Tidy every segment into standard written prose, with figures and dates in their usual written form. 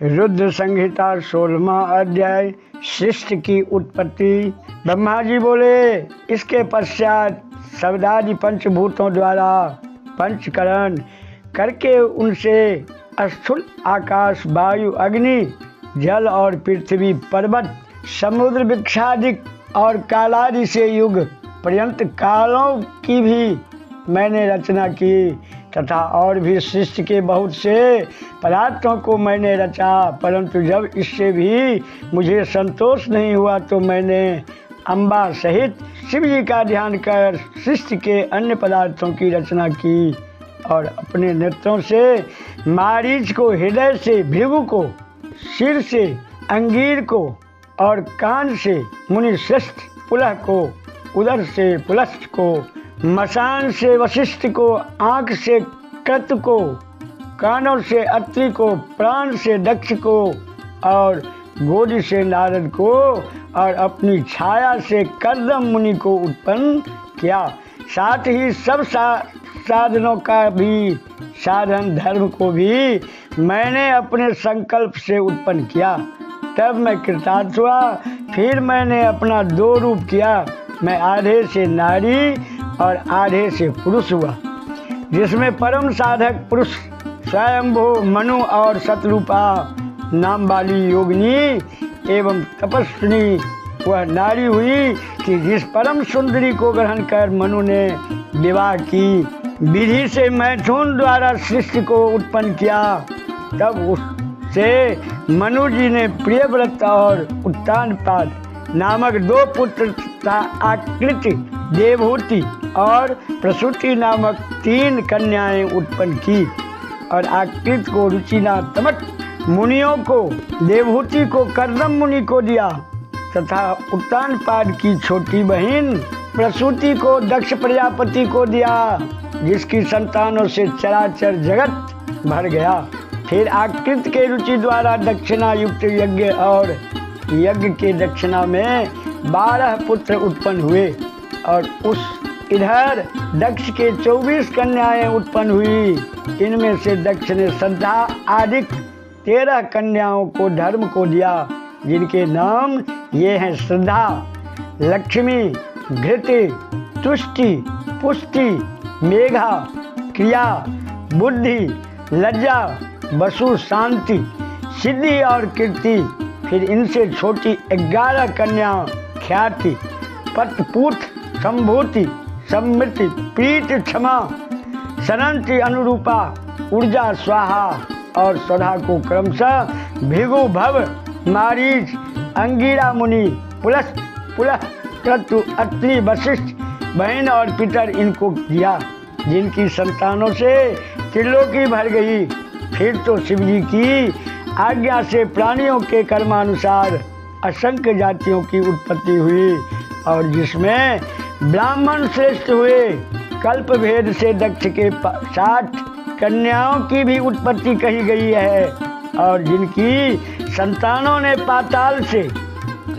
रुद्र संहिता 16वां अध्याय सृष्टि की उत्पत्ति। ब्रह्मा जी बोले, इसके पश्चात शब्दादि पंचभूतों द्वारा पंचकरण करके उनसे स्थूल आकाश, वायु, अग्नि, जल और पृथ्वी, पर्वत, समुद्र, वृक्षादिक और कालादि से युग पर्यंत कालों की भी मैंने रचना की तथा और भी सृष्टि के बहुत से पदार्थों को मैंने रचा। परंतु जब इससे भी मुझे संतोष नहीं हुआ तो मैंने अम्बा सहित शिव जी का ध्यान कर सृष्टि के अन्य पदार्थों की रचना की और अपने नेत्रों से मारीच को, हृदय से भृगु को, सिर से अंगीर को और कान से मुनि श्रेष्ठ पुलह को, उदर से पुलस्त्य को, मसान से वशिष्ठ को, आँख से कृत को, कानों से अत्रि को, प्राण से दक्ष को और गोदी से नारद को और अपनी छाया से कर्दम मुनि को उत्पन्न किया। साथ ही सब साधनों का भी, साधन धर्म को भी मैंने अपने संकल्प से उत्पन्न किया। तब मैं कृतार्थ हुआ। फिर मैंने अपना दो रूप किया। मैं आधे से नारी और आधे से पुरुष हुआ, जिसमें परम साधक पुरुष स्वयंभू मनु और शतरूपा नाम वाली योगिनी एवं तपस्विनी वह नारी हुई कि जिस परम सुंदरी को ग्रहण कर मनु ने विवाह की। विधि से मैथुन द्वारा सृष्टि को उत्पन्न किया। तब उससे मनु जी ने प्रियव्रत और उत्तानपाद नामक दो पुत्र तथा आकृति, देवहूति और प्रसूति नामक 3 कन्याएं उत्पन्न की। और आकृत को रुचिनात्मक मुनियों को, देवहूति को कर्दम मुनि को दिया तथा उत्तानपाद की छोटी बहन प्रसूति को दक्ष प्रजापति को दिया, जिसकी संतानों से चराचर जगत भर गया। फिर आकृत के रुचि द्वारा दक्षिणा युक्त यज्ञ और यज्ञ के दक्षिणा में 12 पुत्र उत्पन्न हुए और उस इधर दक्ष के 24 कन्याएं उत्पन्न हुई। इनमें से दक्ष ने श्रद्धा आदि 13 कन्याओं को धर्म को दिया, जिनके नाम ये हैं श्रद्धा, लक्ष्मी, घृति, तुष्टि, पुष्टि, मेघा, क्रिया, बुद्धि, लज्जा, वसु, शांति, सिद्धि और कीर्ति। फिर इनसे छोटी 11 कन्या ख्याति, पटपूत, संभूति, समृति, प्रीति, क्षमा, सनंति, अनुरूपा, ऊर्जा, स्वाहा और स्वधा को क्रमशः भृगु, भव, मारीच, अंगिरा मुनि, पुलस्त्य, पुलह, क्रतु, अत्रि, वशिष्ठ, बहन और पितर इनको दिया, जिनकी संतानों से त्रिलोकी भर गई। फिर तो शिव जी की आज्ञा से प्राणियों के कर्मानुसार असंख्य जातियों की उत्पत्ति हुई और जिसमें ब्राह्मण श्रेष्ठ हुए। कल्प भेद से दक्ष के 60 कन्याओं की भी उत्पत्ति कही गई है और जिनकी संतानों ने पाताल से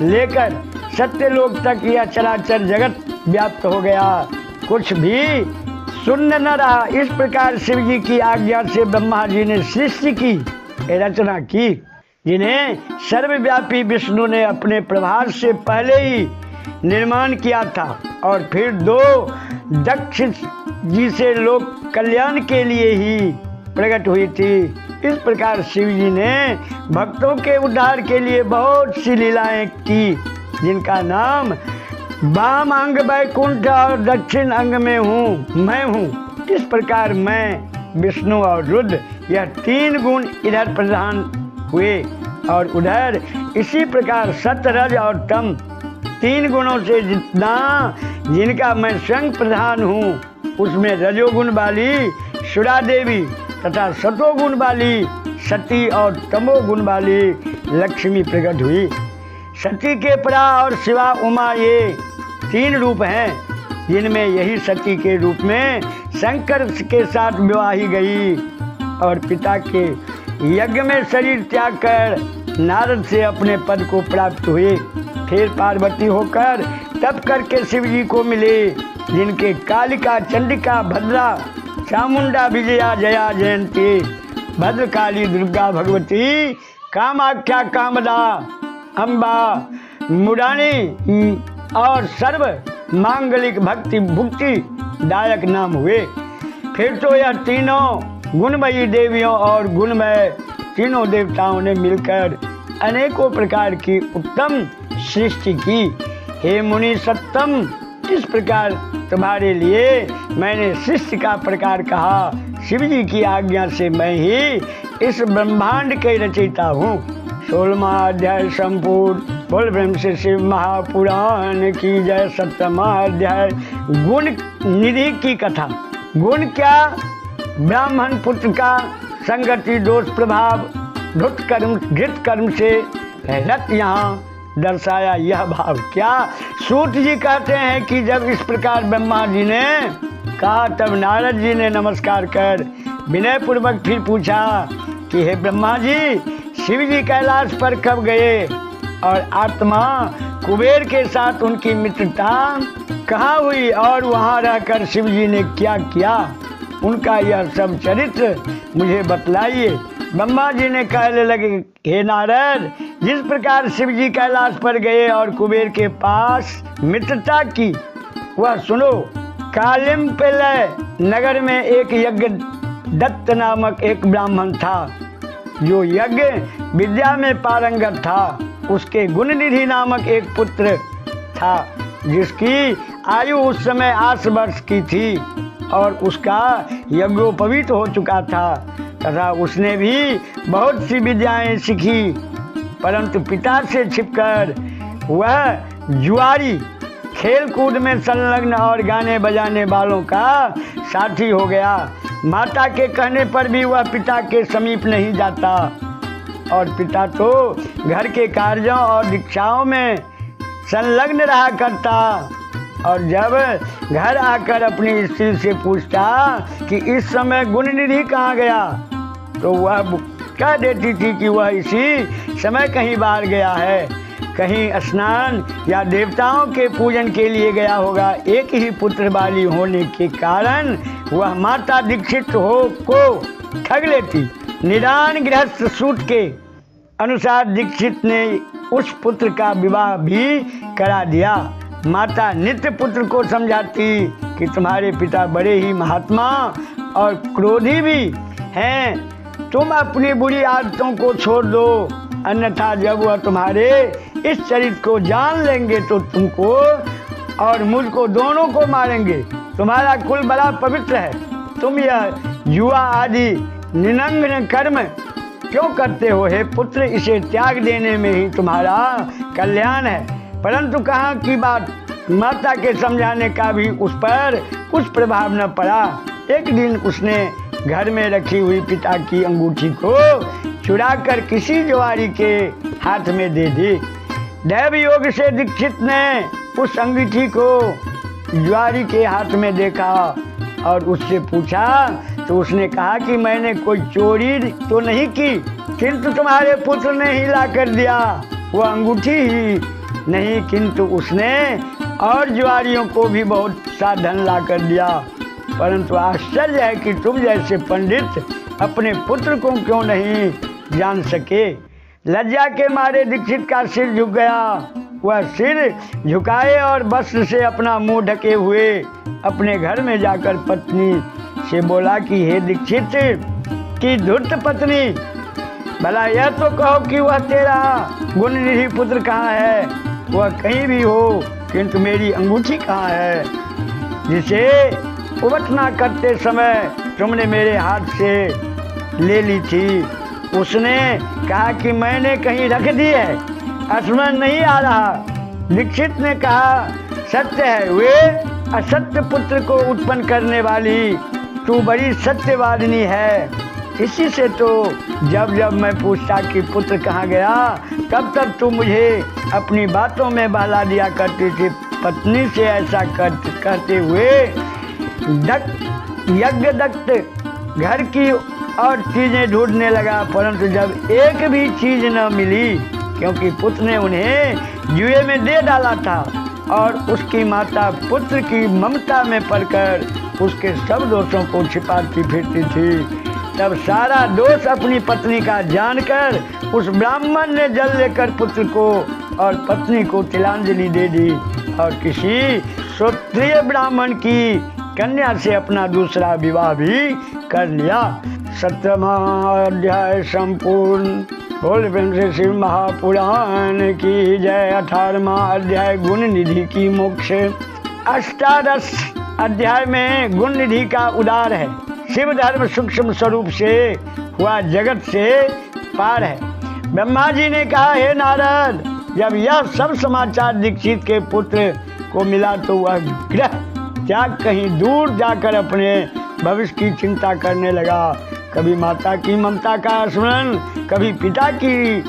लेकर सत्यलोक तक यह चराचर जगत व्याप्त हो गया, कुछ भी शून्य न रहा। इस प्रकार शिव जी की आज्ञा से ब्रह्मा जी ने सृष्टि की रचना की, जिन्हें सर्वव्यापी विष्णु ने अपने प्रभाव से पहले ही निर्माण किया था और फिर 2 दक्ष जी से लोक कल्याण के लिए ही प्रकट हुई थी। इस प्रकार शिव जी ने भक्तों के उद्धार के लिए बहुत सी लीलाएं की, जिनका नाम वाम अंग वैकुंठ और दक्षिण अंग में मैं हूँ। इस प्रकार मैं, विष्णु और रुद्र यह 3 गुण इधर प्रधान हुए और उधर इसी प्रकार सत्य, रज और तम 3 गुणों से जिनका मैं स्वयं प्रधान हूँ, उसमें रजोगुण वाली सुरा देवी तथा सतोगुण वाली सती और तमोगुण वाली लक्ष्मी प्रकट हुई। सती के परा और शिवा उमा ये 3 रूप हैं, जिनमें यही सती के रूप में शंकर के साथ विवाही गई और पिता के यज्ञ में शरीर त्याग कर नारद से अपने पद को प्राप्त हुए। फिर पार्वती होकर तप करके शिव जी को मिले, जिनके कालिका, चंडिका, भद्रा, चामुंडा, विजया, जया, जयंती, भद्रकाली, दुर्गा, भगवती कामाख्या, कामदा, अम्बा, मुरानी और सर्व मांगलिक भक्ति भुक्ति दायक नाम हुए। फिर तो यह तीनों गुणमयी देवियों और गुणमय तीनों देवताओं ने मिलकर अनेकों प्रकार की उत्तम सृष्टि की। हे मुनि सत्तम, इस प्रकार तुम्हारे लिए मैंने सृष्टि का प्रकार कहा। शिव जी की आज्ञा से मैं ही इस ब्रह्मांड के रचयिता हूँ। 16वां अध्याय संपूर्ण। बोल ब्रह्म से शिव महापुराण की जय। 17वां अध्याय गुण निधि की कथा। गुण क्या? ब्राह्मण पुत्र का संगति दोष प्रभाव घृत कर्म से रत यहाँ दर्शाया यह भाव। क्या? सूत जी कहते हैं कि जब इस प्रकार ब्रह्मा जी ने कहा तब नारद जी ने नमस्कार कर विनय पूर्वक फिर पूछा कि हे ब्रह्मा जी, शिव जी कैलाश पर कब गए और आत्मा कुबेर के साथ उनकी मित्रता कहाँ हुई और वहाँ रहकर शिव जी ने क्या किया? उनका यह सब चरित्र मुझे बतलाइए। ब्रह्मा जी ने कहने लगे, हे नारद, जिस प्रकार शिव जी कैलाश पर गए और कुबेर के पास मित्रता की वह सुनो। कालिम्पलय नगर में एक यज्ञ दत्त नामक एक ब्राह्मण था जो यज्ञ विद्या में पारंगत था। उसके गुणनिधि नामक एक पुत्र था जिसकी आयु उस समय 8 वर्ष की थी और उसका यज्ञोपवीत हो चुका था तथा उसने भी बहुत सी विद्याएं सीखी, परंतु पिता से छिपकर वह जुआरी, खेल कूद में संलग्न और गाने बजाने वालों का साथी हो गया। माता के कहने पर भी वह पिता के समीप नहीं जाता और पिता तो घर के कार्यों और दीक्षाओं में संलग्न रहा करता। और जब घर आकर अपनी स्त्री से पूछता कि इस समय गुणनिधि कहाँ गया, तो वह कह देती थी कि वह इसी समय कहीं बाहर गया है, कहीं स्नान या देवताओं के पूजन के लिए गया होगा। एक ही पुत्र वाली होने के कारण वह माता दीक्षित को ठग लेती। निदान गृहस्थ सूत के अनुसार दीक्षित ने उस पुत्र का विवाह भी करा दिया। माता नित्य पुत्र को समझाती कि तुम्हारे पिता बड़े ही महात्मा और क्रोधी भी हैं, तुम अपनी बुरी आदतों को छोड़ दो, अन्यथा जब वह तुम्हारे इस चरित्र को जान लेंगे तो तुमको और मुझको दोनों को मारेंगे। तुम्हारा कुल बड़ा पवित्र है, तुम यह जुआ आदि निंदनीय कर्म क्यों करते हो? हे पुत्र, इसे त्याग देने में ही तुम्हारा कल्याण है। परंतु कहाँ की बात, माता के समझाने का भी उस पर कुछ प्रभाव न पड़ा। एक दिन उसने घर में रखी हुई पिता की अंगूठी को चुराकर किसी जुआरी के हाथ में दे दी। दैव योग से दीक्षित ने उस अंगूठी को जुआरी के हाथ में देखा और उससे पूछा तो उसने कहा कि मैंने कोई चोरी तो नहीं की, किंतु तुम्हारे पुत्र ने ही ला कर दिया। वह अंगूठी ही नहीं, किंतु उसने और जुआरियों को भी बहुत सा धन ला कर दिया। परंतु आश्चर्य है कि तुम जैसे पंडित अपने पुत्र को क्यों नहीं जान सके। लज्जा के मारे दीक्षित का सिर झुक गया। वह सिर झुकाए और वस्त्र से अपना मुंह ढके हुए अपने घर में जाकर पत्नी से बोला कि हे दीक्षित की धूर्त पत्नी, भला यह तो कहो कि वह तेरा गुणनिधि पुत्र कहाँ है? वह कहीं भी हो, किंतु मेरी अंगूठी कहाँ है जिसे उबटना करते समय तुमने मेरे हाथ से ले ली थी? उसने कहा कि मैंने कहीं रख दी है, स्मरण नहीं आ रहा। दीक्षित ने कहा सत्य है, वे असत्य पुत्र को उत्पन्न करने वाली तू बड़ी सत्यवादिनी है। इसी से तो जब जब मैं पूछता कि पुत्र कहाँ गया, तब तब तू मुझे अपनी बातों में बहला दिया करती थी। पत्नी से ऐसा करते हुए यज्ञ दत्त घर की और चीजें ढूंढने लगा, परंतु जब एक भी चीज न मिली, क्योंकि पुत्र ने उन्हें जुए में दे डाला था और उसकी माता पुत्र की ममता में पड़कर उसके सब दोषों को छिपाती फिरती थी। तब सारा दोष अपनी पत्नी का जानकर उस ब्राह्मण ने जल लेकर पुत्र को और पत्नी को तिलांजलि दे दी और किसी श्रोत्रिय ब्राह्मण की कन्या से अपना दूसरा विवाह भी कर लिया। 17वां अध्याय संपूर्ण। बोल प्रेम शिव महापुराण की जय। 18वां अध्याय गुण निधि की मोक्ष। अष्टादश अध्याय में गुण निधि का उदार है। शिव धर्म सूक्ष्म स्वरूप से हुआ जगत से पार है। ब्रह्मा जी ने कहा, हे नारद, जब यह सब समाचार दीक्षित के पुत्र को मिला तो वह ग्रह त्याग कहीं दूर जाकर अपने भविष्य की चिंता करने लगा। कभी माता की ममता का स्मरण, कभी पिता की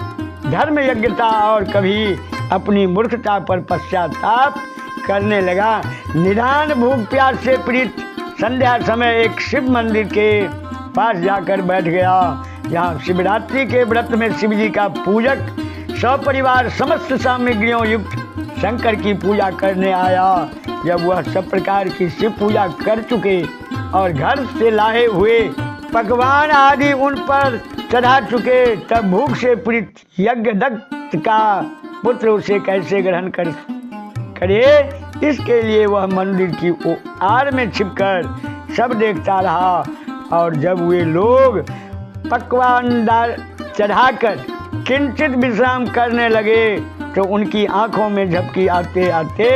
धर्म यज्ञता और कभी अपनी मूर्खता पर पश्चाताप करने लगा। निदान भूख प्यास से पीड़ित संध्या समय एक शिव मंदिर के पास जाकर बैठ गया। यहाँ शिवरात्रि के व्रत में शिव जी का पूजक सपरिवार समस्त सामग्रियों युक्त शंकर की पूजा करने आया। जब वह सब प्रकार की शिव पूजा कर चुके और घर से लाए हुए पकवान आदि उन पर चढ़ा चुके, तब भूख से पीड़ित यज्ञदत्त का पुत्र उसे कैसे ग्रहण करे, इसके लिए वह मंदिर की आड़ में छिपकर सब देखता रहा। और जब वे लोग पकवान चढ़ाकर किंचित विश्राम करने लगे तो उनकी आंखों में झपकी आते आते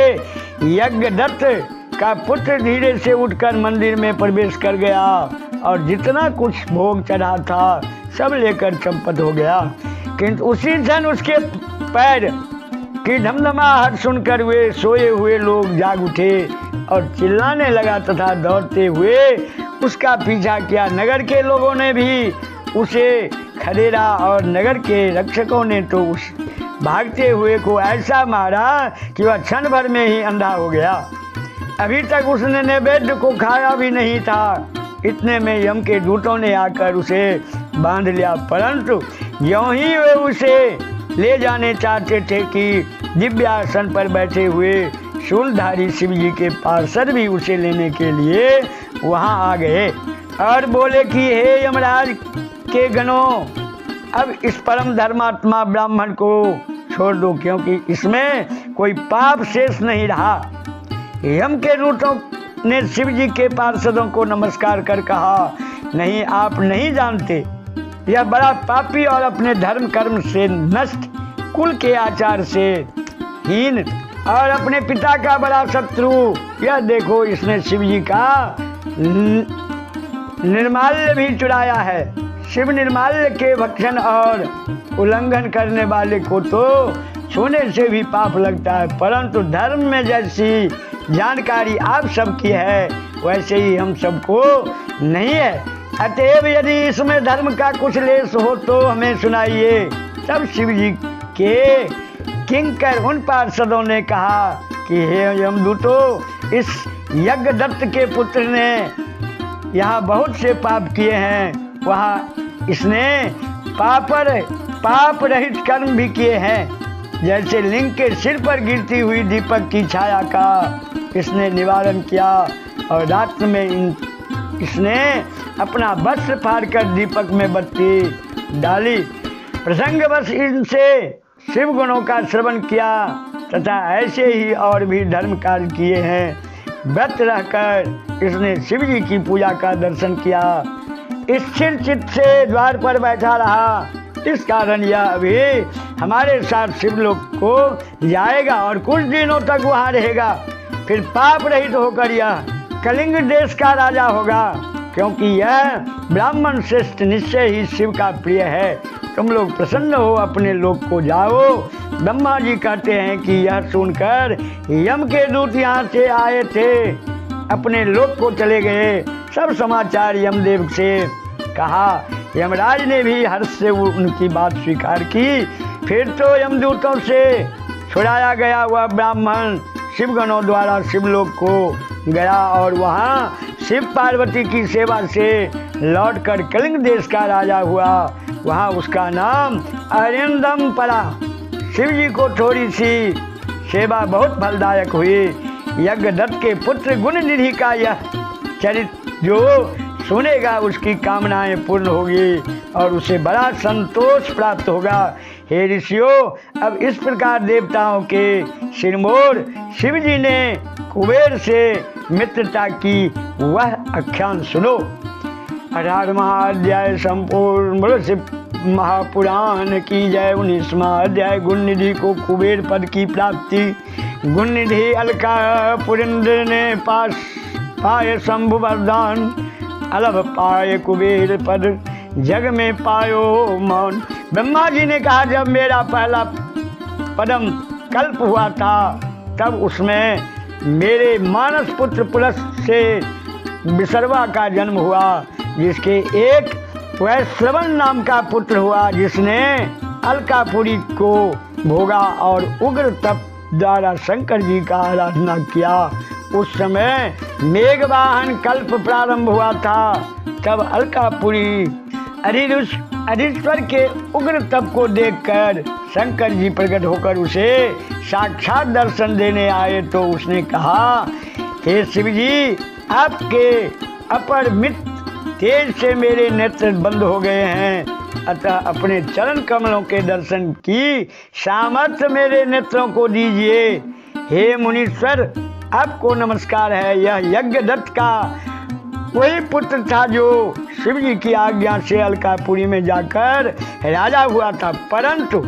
यज्ञदत्त का पुत्र धीरे से उठकर मंदिर में प्रवेश कर गया और जितना कुछ भोग चढ़ा था सब लेकर चंपत हो गया। किंतु उसी क्षण उसके पैर की धमधमाहट सुनकर वे सोए हुए लोग जाग उठे और चिल्लाने लगा तथा दौड़ते हुए उसका पीछा किया। नगर के लोगों ने भी उसे खदेड़ा और नगर के रक्षकों ने तो उस भागते हुए को ऐसा मारा कि वह क्षण भर में ही अंधा हो गया। अभी तक उसने नैवेद्य को खाया भी नहीं था। इतने में यम के दूतों ने आकर उसे बांध लिया, परंतु यों ही वे उसे ले जाने चाहते थे कि दिव्यासन पर बैठे हुए शूलधारी शिव जी के पार्षद भी उसे लेने के लिए वहां आ गए और बोले कि हे यमराज के गणों, अब इस परम धर्मात्मा ब्राह्मण को छोड़ दो, क्योंकि इसमें कोई पाप शेष नहीं रहा। यम के दूतों ने शिव जी के पार्षदों को नमस्कार कर कहा, नहीं, आप नहीं जानते, यह बड़ा पापी और अपने धर्म कर्म से नष्ट, कुल के आचार से हीन और अपने पिता का बड़ा शत्रु। यह देखो, इसने शिव जी का निर्माल्य भी चुराया है। शिव निर्माल्य के भक्षण और उल्लंघन करने वाले को तो छूने से भी पाप लगता है, परंतु धर्म में जैसी जानकारी आप सबकी है वैसे ही हम सबको नहीं है। अतएव यदि इसमें धर्म का कुछ लेस हो तो हमें सुनाइए। तब शिव जी के किंकर उन पार्षदों ने कहा कि हे यमदूतों, इस यज्ञदत्त के पुत्र ने यहाँ बहुत से पाप किए हैं। वहाँ इसने पाप रहित कर्म भी किए हैं, जैसे लिंग के सिर पर गिरती हुई दीपक की छाया का इसने निवारण किया और रात में इसने अपना वस्त्र फाड़कर दीपक में बत्ती डाली। प्रसंगवश इनसे शिव गुणों का श्रवण किया तथा ऐसे ही और भी धर्म कार्य किए हैं। व्रत रहकर इसने शिव जी की पूजा का दर्शन किया। स्थिर चित्त से द्वार पर बैठा रहा, इस कारण यह अभी हमारे साथ शिवलोक को जाएगा और कुछ दिनों तक वहाँ रहेगा। फिर पाप रहित होकर यह कलिंग देश का राजा होगा, क्योंकि यह ब्राह्मण श्रेष्ठ निश्चय ही शिव का प्रिय है। तुम लोग प्रसन्न हो, अपने लोक को जाओ। ब्रह्मा जी कहते हैं कि यह सुनकर यम के दूत यहाँ से आए थे, अपने लोक को चले गए। सब समाचार यमदेव से कहा। यमराज ने भी हर्ष से उनकी बात स्वीकार की। फिर तो यमदूतों से छुड़ाया गया वह ब्राह्मण शिवगणों द्वारा शिवलोक को गया और वहाँ शिव पार्वती की सेवा से लौटकर कलिंग देश का राजा हुआ। वहाँ उसका नाम अरिंदम पड़ा। शिव जी को थोड़ी सी सेवा बहुत फलदायक हुई। यज्ञदत्त के पुत्र गुण निधि का यह चरित्र जो सुनेगा उसकी कामनाएं पूर्ण होगी और उसे बड़ा संतोष प्राप्त होगा। हे ऋषियों, अब इस प्रकार देवताओं के सिरमौर शिव जी ने कुबेर से मित्रता की वह आख्यान सुनो। 18वां अध्याय संपूर्ण। बोलो शिव महापुराण की जय। 19वां अध्याय गुण निधि को कुबेर पद की प्राप्ति। गुण निधि अलका पुरेंद्र ने पाए शंभु वरदान, अलभ पाए कुबेर पद जग में पायो मौन। ब्रह्मा जी ने कहा, जब मेरा पहला पदम कल्प हुआ था तब उसमें मेरे मानस पुत्र पुलस से विसर्वा का जन्म हुआ, जिसके एक वैश्रवण नाम का पुत्र हुआ, जिसने अलकापुरी को भोगा और उग्र तप द्वारा शंकर जी का आराधना किया। उस समय मेघवाहन कल्प प्रारंभ हुआ था। तब अलकापुरी अधीश्वर के उग्र तप को देखकर शंकर जी प्रकट होकर उसे साक्षात दर्शन देने आए। तो उसने कहा, हे शिव जी, आपके अपरिमित तेज से मेरे नेत्र बंद हो गए हैं, अतः अपने चरण कमलों के दर्शन की सामर्थ्य मेरे नेत्रों को दीजिए। हे मुनीश्वर, आपको नमस्कार है। यह यज्ञदत्त का वही पुत्र था जो शिव जी की आज्ञा से अलकापुरी में जाकर राजा हुआ था, परंतु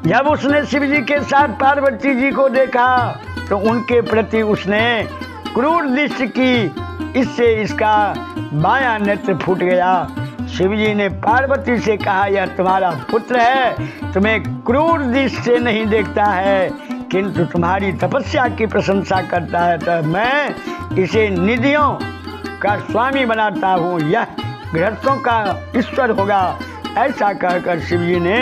जब उसने शिव जी के साथ पार्वती जी को देखा तो उनके प्रति उसने क्रूर दृष्टि की, इससे इसका बायां नेत्र फूट गया। शिव जी ने पार्वती से कहा, यह तुम्हारा पुत्र है, तुम्हें क्रूर दृष्टि से नहीं देखता है, किंतु तुम्हारी तपस्या की प्रशंसा करता है, तो मैं इसे निधियों का स्वामी बनाता हूँ, यह गृहस्थों का ईश्वर होगा। ऐसा कहकर शिव जी ने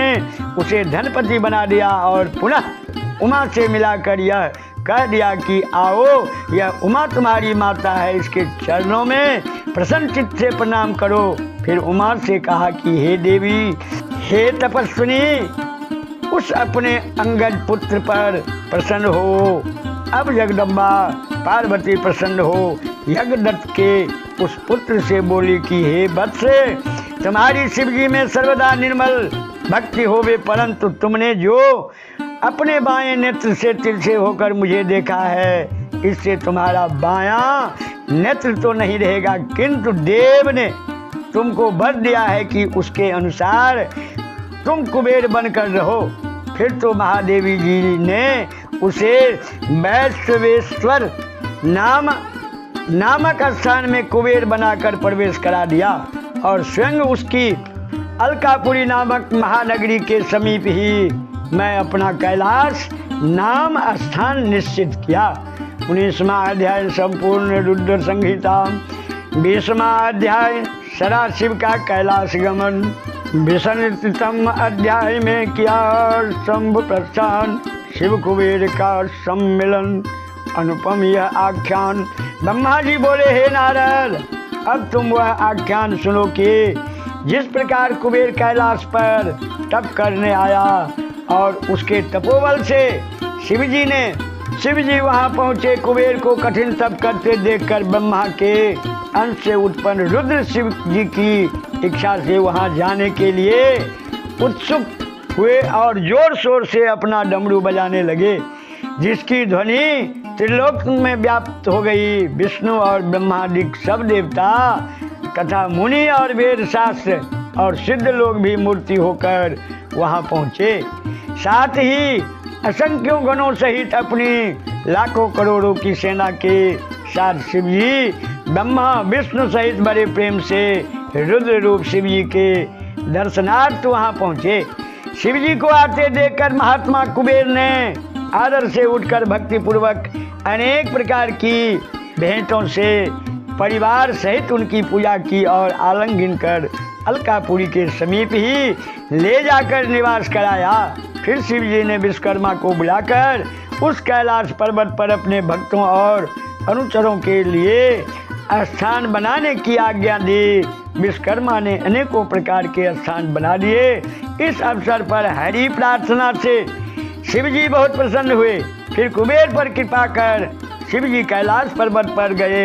उसे धनपति बना दिया और पुनः उमा से मिलाकर यह कह दिया कि आओ, यह उमा तुम्हारी माता है, इसके चरणों में प्रसन्न चित्त से प्रणाम करो। फिर उमा से कहा कि हे देवी, हे तपस्विनी, उस अपने अंगद पुत्र पर प्रसन्न हो। अब जगदम्बा पार्वती प्रसन्न हो यज्ञदत्त के उस पुत्र से बोली कि हे वत्स, तुम्हारी शिव जी में सर्वदा निर्मल भक्ति होवे, परंतु तुमने जो अपने बाएं नेत्र से तिरछे होकर मुझे देखा है, इससे तुम्हारा बायां नेत्र तो नहीं रहेगा, किंतु देव ने तुमको वर दिया है कि उसके अनुसार तुम कुबेर बनकर रहो। फिर तो महादेवी जी ने उसे वैश्वेश्वर नामक स्थान में कुबेर बनाकर प्रवेश करा दिया और स्वयं उसकी अलकापुरी नामक महानगरी के समीप ही मैं अपना कैलाश नाम स्थान निश्चित किया। 19वां अध्याय संपूर्ण रुद्र संहिता। 20वां अध्याय सदाशिव का कैलाश गमन। 20वें अध्याय में किया शंभु प्रस्थान, शिव कुबेर का सम्मिलन। अनुपम यह आख्यान। ब्रह्मा जी बोले, हे नारद, अब तुम वह आख्यान सुनो कि जिस प्रकार कुबेर कैलाश पर तप करने आया और उसके तपोबल से शिव जी वहां पहुंचे। कुबेर को कठिन तप करते देखकर ब्रह्मा के अंश से उत्पन्न रुद्र शिव जी की इच्छा से वहां जाने के लिए उत्सुक हुए और जोर शोर से अपना डमरू बजाने लगे, जिसकी ध्वनि त्रिलोक में व्याप्त हो गई। विष्णु और ब्रह्मादिक सब देवता तथा मुनि और वेद शास्त्र और सिद्ध लोग भी मूर्ति होकर वहां पहुंचे। साथ ही असंख्यों गणों सहित अपनी लाखों करोड़ों की सेना के साथ शिव जी ब्रह्मा विष्णु सहित बड़े प्रेम से रुद्र रूप शिव जी के दर्शनार्थ वहां पहुंचे। शिव जी को आते देखकर महात्मा कुबेर ने आदर से उठकर भक्ति पूर्वक अनेक प्रकार की भेंटों से परिवार सहित उनकी पूजा की और आलिंगन कर अलकापुरी के समीप ही ले जाकर निवास कराया। फिर शिव जी ने विश्वकर्मा को बुलाकर उस कैलाश पर्वत पर अपने भक्तों और अनुचरों के लिए स्थान बनाने की आज्ञा दी। विश्वकर्मा ने अनेकों प्रकार के स्थान बना दिए। इस अवसर पर हरि प्रार्थना से शिव जी बहुत प्रसन्न हुए। फिर कुबेर पर कृपा कर शिव जी कैलाश पर्वत पर गए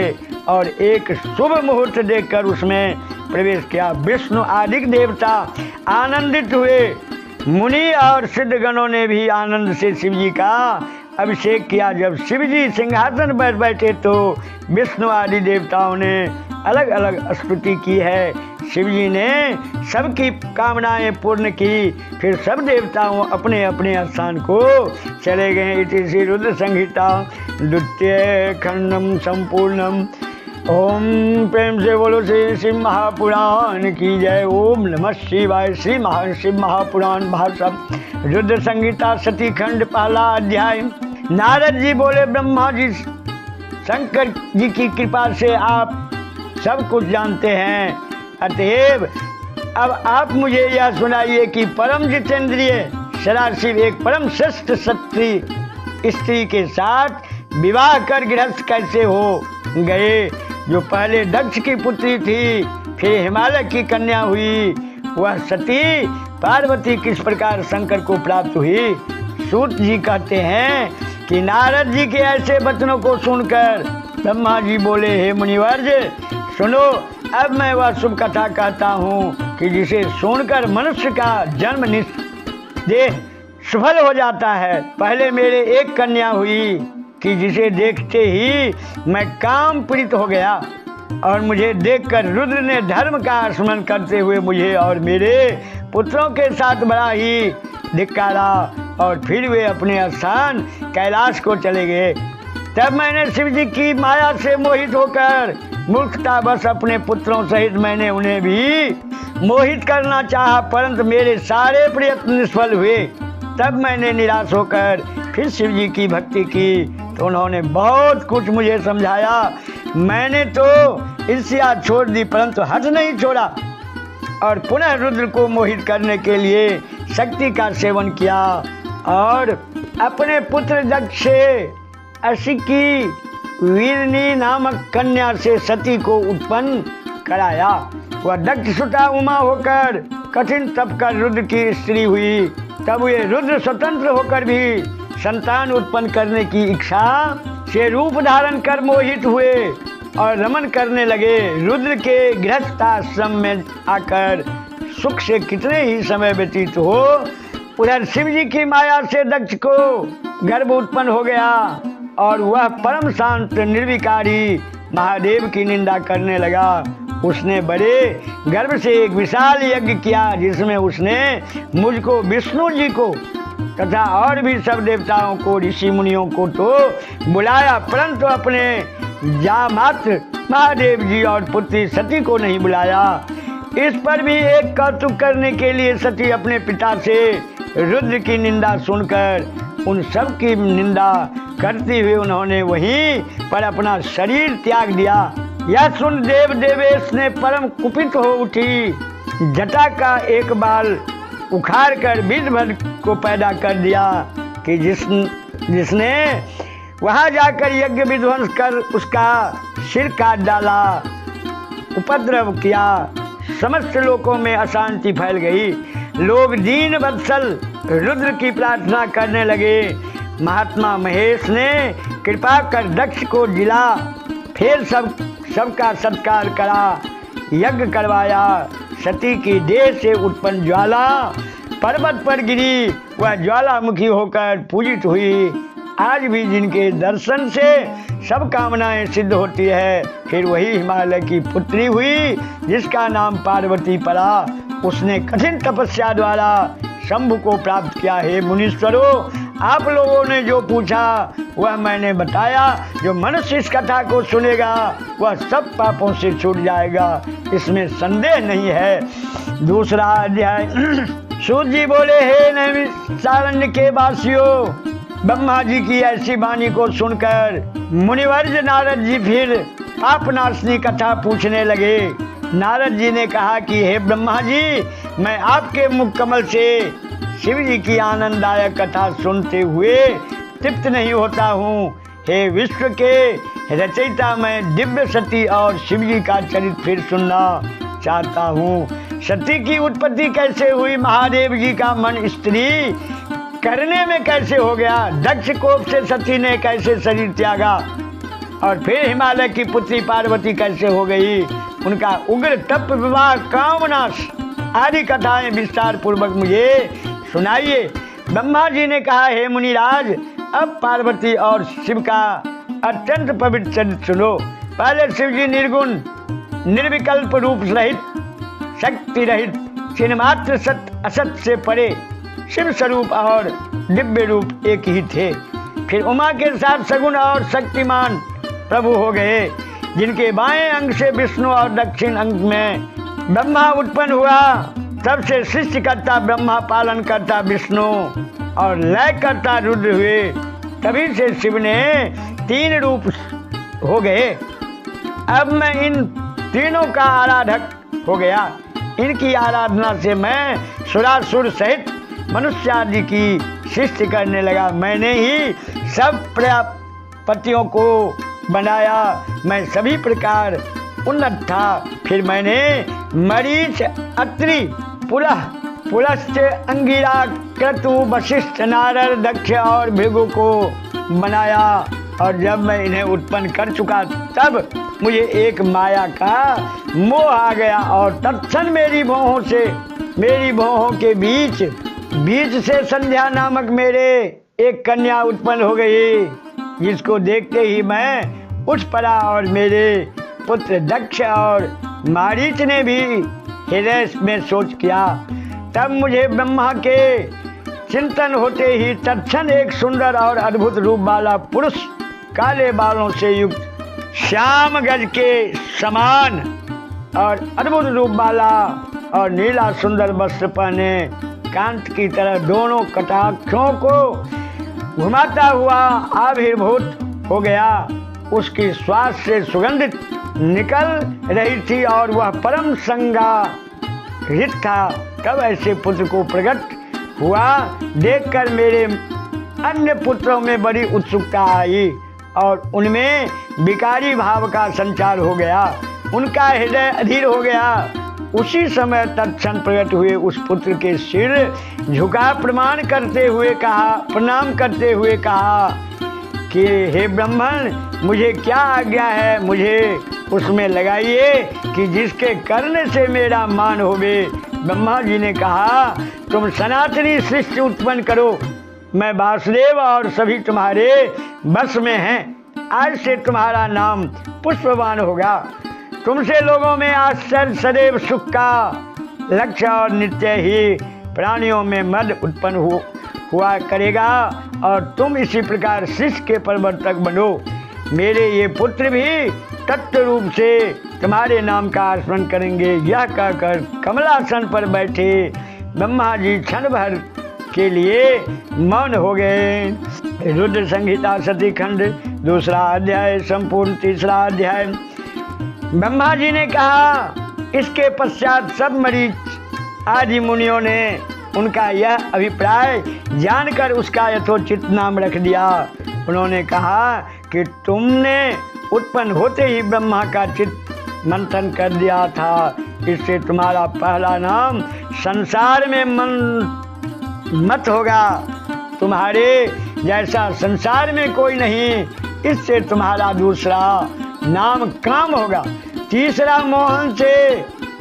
और एक शुभ मुहूर्त देखकर उसमें प्रवेश किया। विष्णु आदि देवता आनंदित हुए। मुनि और सिद्धगणों ने भी आनंद से शिव जी का अभिषेक किया। जब शिव जी सिंहासन पर बैठे तो विष्णु आदि देवताओं ने अलग अलग स्तुति की है। शिव जी ने सबकी कामनाएं पूर्ण की। फिर सब देवताओं अपने अपने स्थान को चले गए। इति श्री रुद्र संहिता द्वितीय खंडम संपूर्णम। ओम प्रेम से बोलो श्री शिव महापुराण की जय। ओम नमः शिवाय। श्री शिव महापुराण भाषण रुद्र संहिता सती खंड पहला अध्याय। नारद जी बोले, ब्रह्मा जी शंकर जी की कृपा से आप सब कुछ जानते हैं, अतएव अब आप मुझे यह सुनाइए कि परम जितेंद्रिय सदाशिव एक परम श्रेष्ठ स्त्री के साथ विवाह कर गृहस्थ कैसे हो गए। जो पहले दक्ष की पुत्री थी, फिर हिमालय की कन्या हुई, वह सती पार्वती किस प्रकार शंकर को प्राप्त हुई। सूत जी कहते हैं कि नारद जी के ऐसे वचनों को सुनकर ब्रह्मा जी बोले, हे मुनिवर्ज सुनो, अब मैं वह शुभ कथा कहता हूँ कि जिसे सुनकर मनुष्य का जन्म निदेह सफल हो जाता है। पहले मेरे एक कन्या हुई कि जिसे देखते ही मैं काम पीड़ित हो गया और मुझे देखकर रुद्र ने धर्म का स्मरण करते हुए मुझे और मेरे पुत्रों के साथ बड़ा ही धिक्कारा और फिर वे अपने स्थान कैलाश को चले गए। तब मैंने शिव जी की माया से मोहित होकर मूर्खता बस अपने पुत्रों सहित मैंने उन्हें भी मोहित करना चाहा, परंतु मेरे सारे प्रयत्न निष्फल हुए। तब मैंने निराश होकर फिर शिव जी की भक्ति की तो उन्होंने बहुत कुछ मुझे समझाया। मैंने तो ईर्ष्या छोड़ दी परंतु हठ नहीं छोड़ा और पुनः रुद्र को मोहित करने के लिए शक्ति का सेवन किया और अपने पुत्र दक्ष से असिकी वीरनी नामक कन्या से सती को उत्पन्न कराया। वह दक्ष सुता उमा होकर कठिन तप कर रुद्र की स्त्री हुई। तब वे रुद्र स्वतंत्र होकर भी संतान उत्पन्न करने की इच्छा से रूप धारण कर मोहित हुए और रमन करने लगे। रुद्र के गृहस्थाश्रम में आकर सुख से कितने ही समय व्यतीत हो, उधर शिव जी की माया से दक्ष को गर्भ उत्पन्न हो गया और वह परम शांत निर्विकारी महादेव की निंदा करने लगा। उसने बड़े गर्व से एक विशाल यज्ञ किया जिसमें उसने मुझको, विष्णु जी को तथा और भी सब देवताओं को, ऋषि मुनियों को तो बुलाया, परंतु अपने जामात्र महादेव जी और पुत्री सती को नहीं बुलाया। इस पर भी एक कौतुक करने के लिए सती अपने पिता से रुद्र की निंदा सुनकर उन सब की निंदा करती हुई उन्होंने वहीं पर अपना शरीर त्याग दिया। यह सुन देव देवेश ने परम कुपित हो उठी। जटा का एक बाल उखाड़ कर वीरभद्र को पैदा कर दिया कि जिसने वहां जाकर यज्ञ विध्वंस कर उसका सिर काट डाला, उपद्रव किया। समस्त लोकों में अशांति फैल गई। लोग दीन वत्सल रुद्र की प्रार्थना करने लगे। महात्मा महेश ने कृपा कर दक्ष को जिला, फिर सबका सत्कार करा, यज्ञ करवाया। सती की देह से उत्पन्न ज्वाला पर्वत पर गिरी, वह ज्वालामुखी होकर पूजित हुई। आज भी जिनके दर्शन से सब कामनाएं सिद्ध होती है, फिर वही हिमालय की पुत्री हुई जिसका नाम पार्वती पड़ा। उसने कठिन तपस्या द्वारा शंभु को प्राप्त किया। हे मुनीश्वरों, आप लोगों ने जो पूछा वह मैंने बताया। जो मनुष्य इस कथा को सुनेगा वह सब पापों से छूट जाएगा, इसमें संदेह नहीं है। दूसरा अध्याय। सूत जी बोले, हे नैमिषारण्य के वासियों, ब्रह्मा जी की ऐसी वाणी को सुनकर मुनिवर्य नारद जी फिर पापनाशनी कथा पूछने लगे। नारद जी ने कहा कि हे ब्रह्मा जी, मैं आपके मुख कमल से शिव जी की आनंददायक कथा सुनते हुए तृप्त नहीं होता हूँ। हे विश्व के रचयिता, मैं दिव्य सती और शिव जी का चरित्र फिर सुनना चाहता हूँ। सती की उत्पत्ति कैसे हुई, महादेव जी का मन स्त्री करने में कैसे हो गया, दक्ष कोप से सती ने कैसे शरीर त्यागा और फिर हिमालय की पुत्री पार्वती कैसे हो गई, उनका उग्र तप, विवाह, कामनाश आदि कथाएं विस्तार पूर्वक मुझे सुनाइए। ब्रह्मा जी ने कहा, हे मुनिराज, अब पार्वती और शिव का अत्यंत पवित्र चरित्र सुनो। पहले शिव जी निर्गुण निर्विकल्प रूप रहित, शक्ति रहित, चिन्मात्र सत्य असत से परे शिव स्वरूप और दिव्य रूप एक ही थे। फिर उमा के साथ सगुण और शक्तिमान प्रभु हो गए, जिनके बाएं अंग से विष्णु और दक्षिण अंग में ब्रह्मा उत्पन्न हुआ। तब से सृष्टि करता ब्रह्मा, पालन करता विष्णु और लय करता रुद्र हुए। तभी से शिव ने 3 रूप हो गए। अब मैं इन तीनों का आराधक हो गया। इनकी आराधना से मैं सुरासुर सहित मनुष्य आदि की सृष्टि करने लगा। मैंने ही सब प्रजापतियों को बनाया। मैं सभी प्रकार उन्नत था। फिर मैंने मरीच, अत्रि, पुलस्त्य, अंगिरा, क्रतु, वशिष्ठ, नारद, दक्ष और भृगु को बनाया। और जब मैं इन्हें उत्पन्न कर चुका तब मुझे एक माया का मोह आ गया और तत्क्षण मेरी भौहों के बीच से संध्या नामक मेरे एक कन्या उत्पन्न हो गई, जिसको देखते ही मैं उठ पड़ा। और मेरे पुत्र दक्ष और मारीच ने भी हृदय में सोच किया। तब मुझे ब्रह्मा के चिंतन होते ही तत्क्षण एक सुंदर और अद्भुत रूप वाला पुरुष, काले बालों से युक्त, श्याम गज के समान और अद्भुत रूप वाला और नीला सुंदर वस्त्र पहने, कांत की तरह दोनों कटाक्षों को घुमाता हुआ आविर्भूत हो गया। उसकी श्वास से सुगंधित निकल रही थी और वह परम संगाहित था। तब ऐसे पुत्र को प्रकट हुआ देखकर मेरे अन्य पुत्रों में बड़ी उत्सुकता आई और उनमें विकारी भाव का संचार हो गया। उनका हृदय अधीर हो गया। उसी समय तत्क्षण प्रकट हुए उस पुत्र के सिर झुका प्रणाम करते हुए कहा कि हे ब्राह्मण, मुझे क्या आज्ञा है, मुझे उसमें लगाइए कि जिसके करने से मेरा मान होवे। ब्रह्मा जी ने कहा, तुम सनातनी सृष्टि उत्पन्न करो। मैं वासुदेव और सभी तुम्हारे बस में हैं। आज से तुम्हारा नाम पुष्पवान होगा। तुमसे लोगों में आश्चर्य, सदैव सुख का लक्ष्य और नित्य ही प्राणियों में मद उत्पन्न हुआ करेगा और तुम इसी प्रकार शिष्य के प्रवर्तक बनो। मेरे ये पुत्र भी तत्व रूप से तुम्हारे नाम का स्मरण करेंगे। यह कहकर कमलासन पर बैठे ब्रह्मा जी क्षण भर के लिए मौन हो गए। रुद्र संहिता सती खंड 2 अध्याय संपूर्ण 3 अध्याय। ब्रह्मा जी ने कहा, इसके पश्चात सब मरीच आदि मुनियों ने उनका यह अभिप्राय जानकर उसका यथोचित नाम रख दिया। उन्होंने कहा कि तुमने उत्पन्न होते ही ब्रह्मा का चित्त मंथन कर दिया था, इससे तुम्हारा पहला नाम संसार में मत होगा। तुम्हारे जैसा संसार में कोई नहीं। इससे तुम्हारा दूसरा नाम काम होगा, तीसरा मोहन से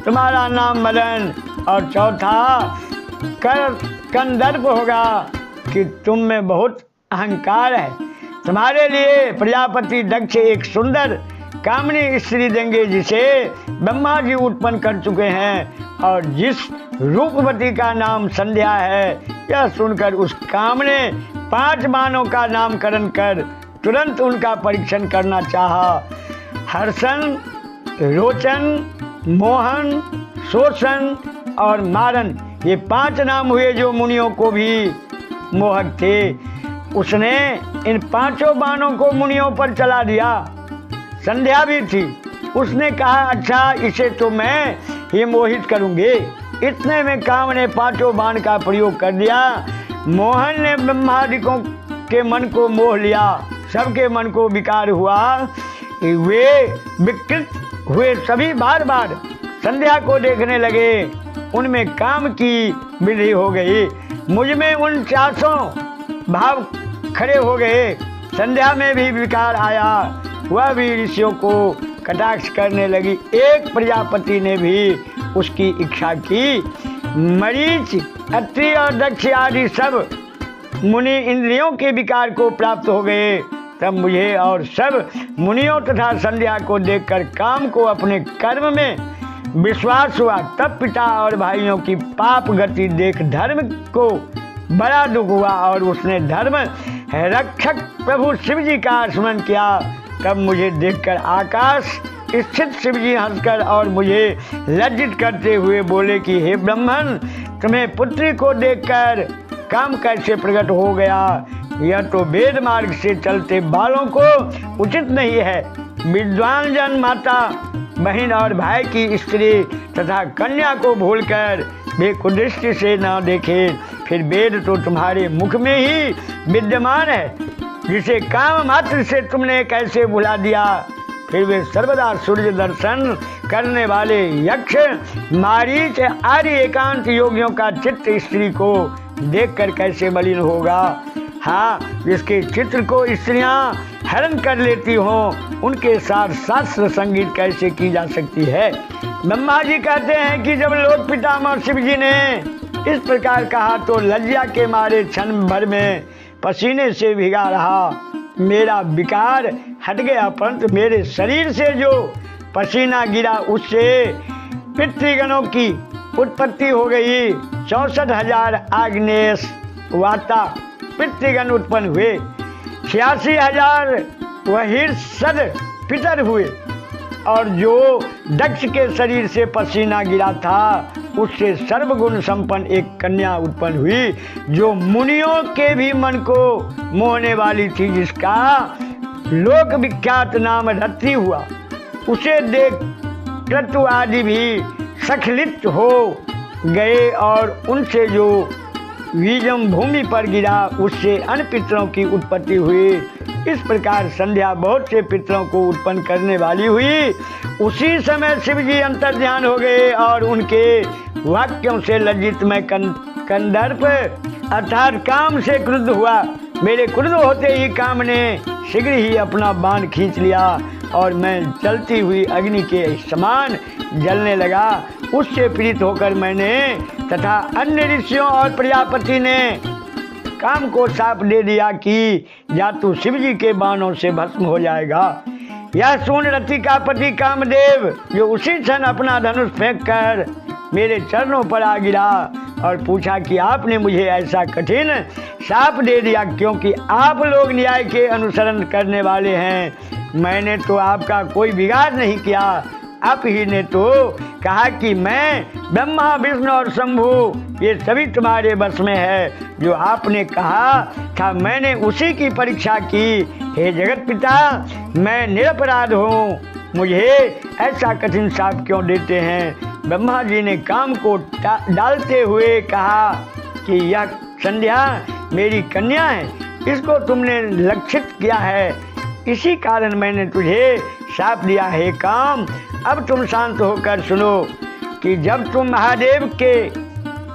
तुम्हारा नाम मदन और चौथा कंदर्प होगा कि तुम में बहुत अहंकार है। तुम्हारे लिए प्रजापति दक्ष एक सुंदर कामनी स्त्री देंगे, जिसे ब्रह्मा जी उत्पन्न कर चुके हैं और जिस रूपवती का नाम संध्या है। यह सुनकर उस काम ने 5 बाणों का नामकरण कर तुरंत उनका परीक्षण करना चाहा। हर्षण, रोचन, मोहन, शोषण और मारन, ये 5 नाम हुए जो मुनियों को भी मोहक थे। उसने इन 5 बाणों को मुनियों पर चला दिया। संध्या भी थी। उसने कहा, अच्छा इसे तो मैं ही मोहित करूंगी। इतने में काम ने 5 बाण का प्रयोग कर दिया। मोहन ने ब्रह्मादिकों के मन को मोह लिया। सबके मन को विकार हुआ। वे विकृत हुए सभी बार बार संध्या को देखने लगे। उनमें काम की वृद्धि हो गई। मुझ में 49 भाव खड़े हो गए। संध्या में भी विकार आया। वह भी ऋषियों को कटाक्ष करने लगी। एक प्रजापति ने भी उसकी इच्छा की। मरीच, अत्रि और दक्ष आदि सब मुनि इंद्रियों के विकार को प्राप्त हो गए। तब मुझे और सब मुनियों तथा संध्या को देखकर काम को अपने कर्म में विश्वास हुआ। तब पिता और भाइयों की पाप गति देख धर्म को बड़ा दुख हुआ और उसने धर्म रक्षक प्रभु शिव जी का स्मरण किया। तब मुझे देखकर आकाश स्थित शिव जी हंसकर और मुझे लज्जित करते हुए बोले कि हे ब्राह्मण, तुम्हें पुत्री को देखकर काम कैसे प्रकट हो गया? यह तो वेद मार्ग से चलते बालों को उचित नहीं है। विद्वान जन माता, बहन और भाई की स्त्री तथा कन्या को भूलकर वे कुदृष्टि से न देखे। फिर वेद तो तुम्हारे मुख में ही विद्यमान है, जिसे काम मात्र से तुमने कैसे भुला दिया? फिर वे सर्वदा सूर्य दर्शन करने वाले यक्ष, मारीच आदि एकांत योगियों का चित्त स्त्री को देखकर कैसे मलिन होगा? हाँ, जिसके चित्र को स्त्रियां हरण कर लेती हों, उनके साथ शास्त्र संगीत कैसे की जा सकती है? ब्रह्मा जी कहते हैं कि जब लोक पितामह शिव जी ने इस प्रकार कहा तो लज्जा के मारे क्षण भर में पसीने से भीगा रहा। मेरा विकार हट गया, परंतु मेरे शरीर से जो पसीना गिरा उससे पितृगणों की उत्पत्ति हो गई। 64,000 आग्नेय वाता पितृगण उत्पन्न हुए। 86,000 वहीर्षद पितर हुए और जो दक्ष के शरीर से पसीना गिरा था उससे सर्वगुण संपन्न एक कन्या उत्पन्न हुई, जो मुनियों के भी मन को मोहने वाली थी, जिसका लोक विख्यात नाम रति हुआ। उसे देख क्रतु आदि भी सखलित हो गए और उनसे जो बीजम भूमि पर गिरा उससे अन्य पितरों की उत्पत्ति हुई। इस प्रकार संध्या बहुत से पितरों को उत्पन्न करने वाली हुई। उसी समय शिव जी अंतर्ध्यान हो गए और उनके वाक्यों से लज्जित मैं कंदर्प अर्थात काम से क्रुद्ध हुआ। मेरे क्रुद्ध होते ही काम ने शीघ्र ही अपना बाण खींच लिया और मैं जलती हुई अग्नि के समान जलने लगा। उससे पीड़ित होकर मैंने तथा अन्य ऋषियों और प्रजापति ने काम को शाप दे दिया कि या तू शिव जी के बाणों से भस्म हो जाएगा। यह सुन रति का पति कामदेव, जो उसी क्षण अपना धनुष फेंक कर मेरे चरणों पर आ गिरा और पूछा कि आपने मुझे ऐसा कठिन शाप दे दिया क्योंकि आप लोग न्याय के अनुसरण करने वाले हैं। मैंने तो आपका कोई बिगाड़ नहीं किया, आप ही ने तो कहा कि मैं ब्रह्मा विष्णु और शंभु ये सभी तुम्हारे बस में है। जो आपने कहा था मैंने उसी की परीक्षा की। हे जगत पिता, मैं निरपराध हूँ, मुझे ऐसा कठिन शाप क्यों देते हैं? ब्रह्मा जी ने काम को डालते हुए कहा कि यह संध्या मेरी कन्या है, इसको तुमने लक्षित किया है, इसी कारण मैंने तुझे शाप दिया है। काम, अब तुम शांत होकर सुनो कि जब तुम महादेव के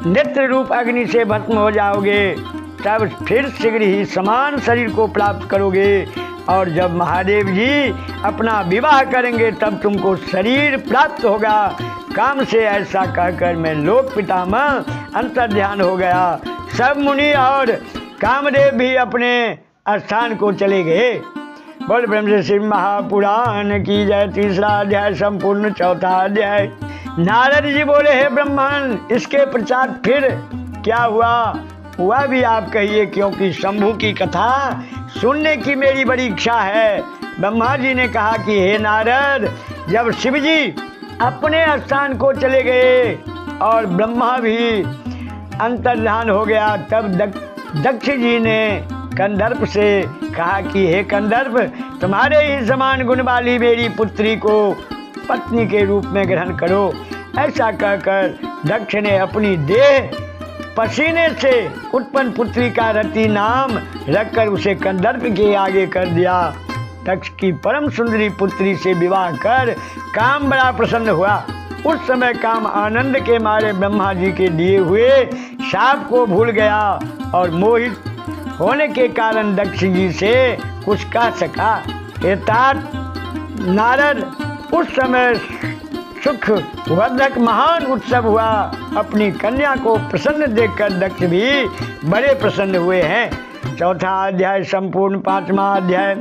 नेत्र रूप अग्नि से भस्म हो जाओगे तब फिर शीघ्र ही समान शरीर को प्राप्त करोगे और जब महादेव जी अपना विवाह करेंगे तब तुमको शरीर प्राप्त होगा। काम से ऐसा कहकर मैं लोक पितामह अंतर्ध्यान हो गया। सब मुनि और कामदेव भी अपने स्थान को चले गए। बोल ब्रह्म शिव महापुराण की जय। तीसरा अध्याय संपूर्ण। चौथा अध्याय। नारद जी बोले, हे ब्रह्मन, इसके पश्चात फिर क्या हुआ? हुआ भी आप कहिए, क्योंकि शंभू की कथा सुनने की मेरी बड़ी इच्छा है। ब्रह्मा जी ने कहा कि हे नारद, जब शिव जी अपने स्थान को चले गए और ब्रह्मा भी अंतर्धान हो गया तब दक्ष जी ने कंदर्प से कहा कि हे कंदर्प, तुम्हारे ही समान गुण वाली मेरी पुत्री को पत्नी के रूप में ग्रहण करो। ऐसा कहकर दक्ष ने अपनी देह पसीने से उत्पन्न पुत्री का रति नाम रखकर उसे कंदर्प के आगे कर दिया। दक्ष की परम सुंदरी पुत्री से विवाह कर काम बड़ा प्रसन्न हुआ। उस समय काम आनंद के मारे ब्रह्मा जी के दिए हुए शाप को भूल गया और मोहित होने के कारण दक्ष जी से कुछ कह सका। हे तात नारद, उस समय सुख वर्धक महान उत्सव हुआ। अपनी कन्या को प्रसन्न देखकर दक्ष भी बड़े प्रसन्न हुए हैं। चौथा अध्याय संपूर्ण। पांचवा अध्याय।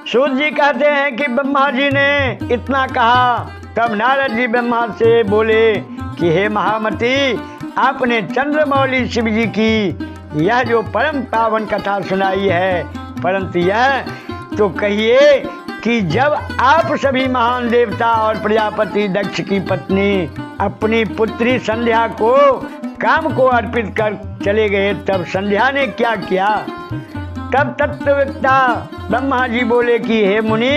सूत जी कहते हैं कि ब्रह्मा जी ने इतना कहा, तब नारद जी ब्रह्मा से बोले कि हे महामती, आपने चंद्रमौली शिव जी की यह जो परम पावन कथा सुनाई है, परंतु यह तो कहिए कि जब आप सभी महान देवता और प्रजापति दक्ष की पत्नी अपनी पुत्री संध्या को काम को अर्पित कर चले गए, तब संध्या ने क्या किया? तब तत्ववेत्ता ब्रह्मा जी बोले कि हे मुनि,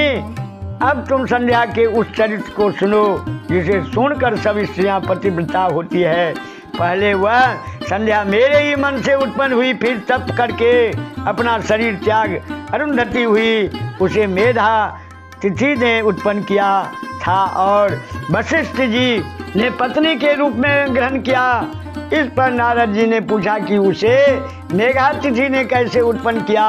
अब तुम संध्या के उस चरित्र को सुनो जिसे सुनकर सब स्त्रियां पतिव्रता होती है। पहले वह संध्या मेरे ही मन से उत्पन्न हुई, फिर तप करके अपना शरीर त्याग अरुंधति हुई, उसे मेधा तिथि ने उत्पन्न किया था और वशिष्ठ जी ने पत्नी के रूप में ग्रहण किया। इस पर नारद जी ने पूछा कि उसे मेघा तिथि ने कैसे उत्पन्न किया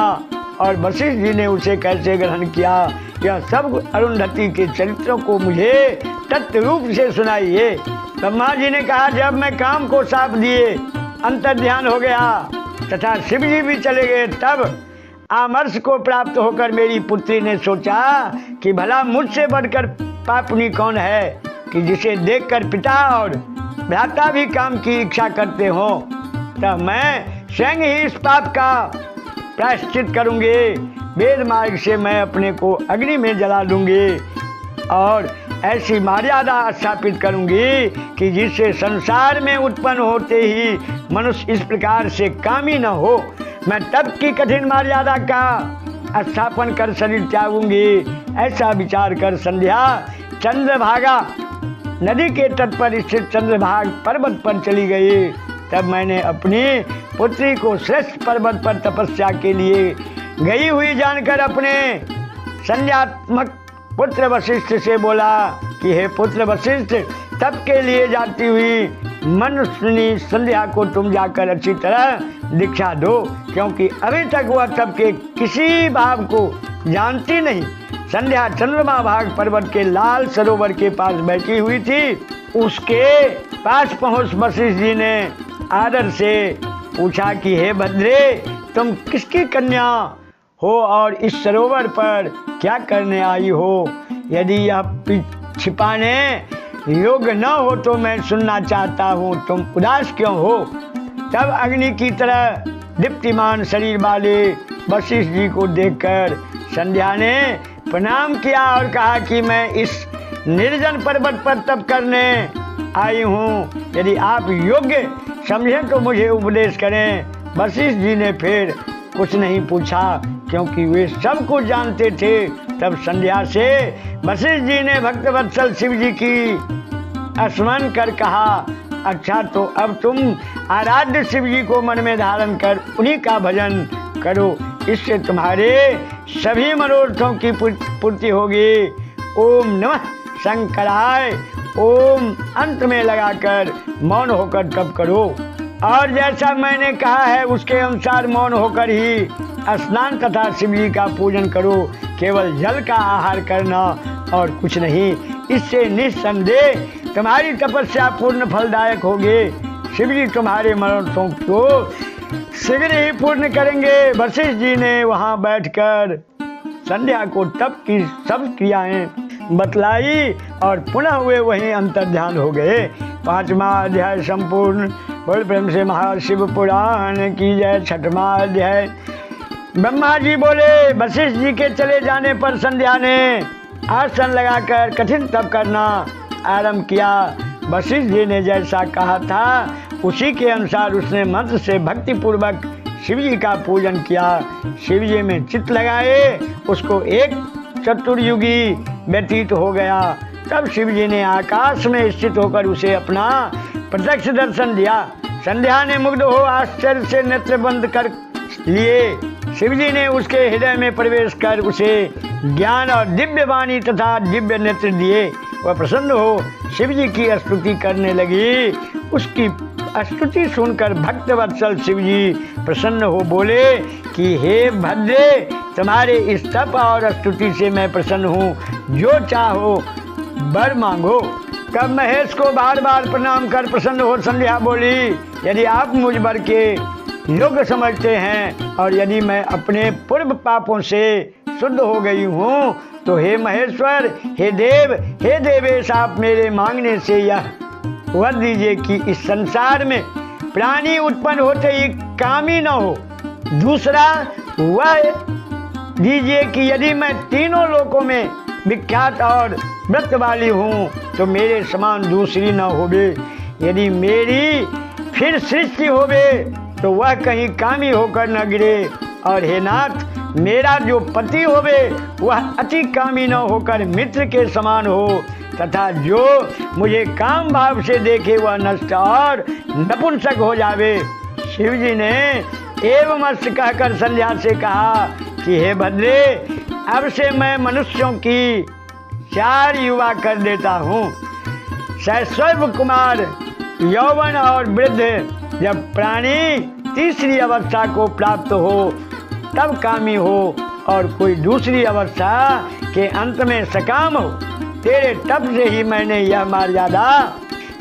और वशिष्ठ जी ने उसे कैसे ग्रहण किया। यह सब अरुंधति के चरित्रों को मुझे तत्व रूप से सुनाइए। ब्रह्मा जी ने कहा, जब मैं काम को साप दिए अंतर्ध्यान हो गया तथा शिव जी भी चले गए, तब आमर्ष को प्राप्त होकर मेरी पुत्री ने सोचा कि भला मुझसे बढ़कर पापनी कौन है कि जिसे देखकर पिता और भ्राता भी काम की इच्छा करते हो। तब मैं स्वयं ही इस पाप का प्रायश्चित करूंगी। वेद मार्ग से मैं अपने को अग्नि में जला दूंगी और ऐसी मर्यादा स्थापित करूंगी कि जिससे संसार में उत्पन्न होते ही मनुष्य इस प्रकार से कामी न हो। मैं तप की कठिन मर्यादा का स्थापन कर शरीर त्यागूंगी। ऐसा विचार कर संध्या चंद्रभागा नदी के तट पर स्थित चंद्रभाग पर्वत पर चली गई। तब मैंने अपनी पुत्री को श्रेष्ठ पर्वत पर तपस्या के लिए गई हुई जानकर अपने संध्यात्मक पुत्र वशिष्ठ से बोला कि हे पुत्र वशिष्ठ, तप के लिए जाती हुई मनुष्यनी संध्या को तुम जाकर अच्छी तरह दीक्षा दो, क्योंकि अभी तक वह तप के किसी भाव को जानती नहीं। संध्या चंद्रमा भाग पर्वत के लाल सरोवर के पास बैठी हुई थी। उसके पास पहुंच वशिष्ठ जी ने आदर से पूछा कि हे भद्रे, तुम किसकी कन्या हो और इस सरोवर पर क्या करने आई हो? यदि यह छिपाने योग्य न हो तो मैं सुनना चाहता हूँ, तुम उदास क्यों हो? तब अग्नि की तरह दीप्तिमान शरीर वाले वशिष्ठ जी को देखकर संध्या ने प्रणाम किया और कहा कि मैं इस निर्जन पर्वत पर तप करने आई हूँ। यदि आप योग्य समझें तो मुझे उपदेश करें। वशिष्ठ जी ने फिर कुछ नहीं पूछा, क्योंकि वे सब कुछ जानते थे। तब संध्या से वशिष्ठ जी ने भक्तवत्सल शिव जी की स्मरण कर कहा, अच्छा तो अब तुम आराध्य शिव जी को मन में धारण कर उन्हीं का भजन करो, इससे तुम्हारे सभी मनोरथों की पूर्ति होगी। ओम नमः शंकराय। ओम अंत में लगाकर मौन होकर तप करो और जैसा मैंने कहा है उसके अनुसार मौन होकर ही स्नान तथा शिव जी का पूजन करो। केवल जल का आहार करना और कुछ नहीं। इससे निस्संदेह तुम्हारी तपस्या पूर्ण फलदायक होगी। शिव जी तुम्हारे मनोरथों को शीघ्र ही पूर्ण करेंगे। वशिष्ठ जी ने वहां बैठकर संध्या को तप की सब क्रियाएं बतलाई और पुनः वे वहीं अंतर्ध्यान हो गए। पांचवा अध्याय संपूर्ण। बोल प्रेम से महाशिव पुराण की जय। छठवां अध्याय। ब्रह्मा जी बोले, वशिष्ठ जी के चले जाने पर संध्या ने आसन लगाकर कठिन तप करना आरंभ किया। वशिष्ठ जी ने जैसा कहा था उसी के अनुसार उसने मंत्र से भक्ति पूर्वक शिव जी का पूजन किया। शिव जी में चित्त लगाए उसको एक चतुर्युगी व्यतीत हो गया। तब शिव जी ने आकाश में स्थित होकर उसे अपना प्रत्यक्ष दर्शन दिया। संध्या ने मुग्ध हो आश्चर्य से नेत्र बंद कर लिए। शिव जी ने उसके हृदय में प्रवेश कर उसे ज्ञान और दिव्य वाणी तथा दिव्य नेत्र दिए। वह प्रसन्न हो शिव जी की स्तुति करने लगी। उसकी स्तुति सुनकर भक्त वत्सल शिव जी प्रसन्न हो बोले कि हे भद्रे, तुम्हारे इस तप और स्तुति से मैं प्रसन्न हूँ। जो चाहो वर मांगो। कब महेश को बार बार प्रणाम कर प्रसन्न हो संध्या बोली, यदि आप मुझ वर के योग्य समझते हैं और यदि मैं अपने पूर्व पापों से शुद्ध हो गई हूँ तो हे महेश्वर, हे देवेश, आप मेरे मांगने से यह वर दीजिए कि इस संसार में प्राणी उत्पन्न होते ही कामी न हो। दूसरा वह दीजिए कि यदि मैं तीनों लोकों में विख्यात और व्रत वाली हूँ तो मेरे समान दूसरी न होवे। यदि मेरी फिर सृष्टि होवे तो वह कहीं कामी होकर न गिरे। और हे नाथ, मेरा जो पति होवे वह अति कामी न होकर मित्र के समान हो, तथा जो मुझे काम भाव से देखे वह नष्ट और नपुंसक हो जावे। शिव जी ने एवं अस्त कहकर संध्या से कहा कि हे भद्रे, अब से मैं मनुष्यों की 4 युवा कर देता हूँ। शैशव, कुमार, यौवन और वृद्ध। जब प्राणी तीसरी अवस्था को प्राप्त हो तब कामी हो और कोई दूसरी अवस्था के अंत में सकाम हो। तेरे तप से ही मैंने यह मर्यादा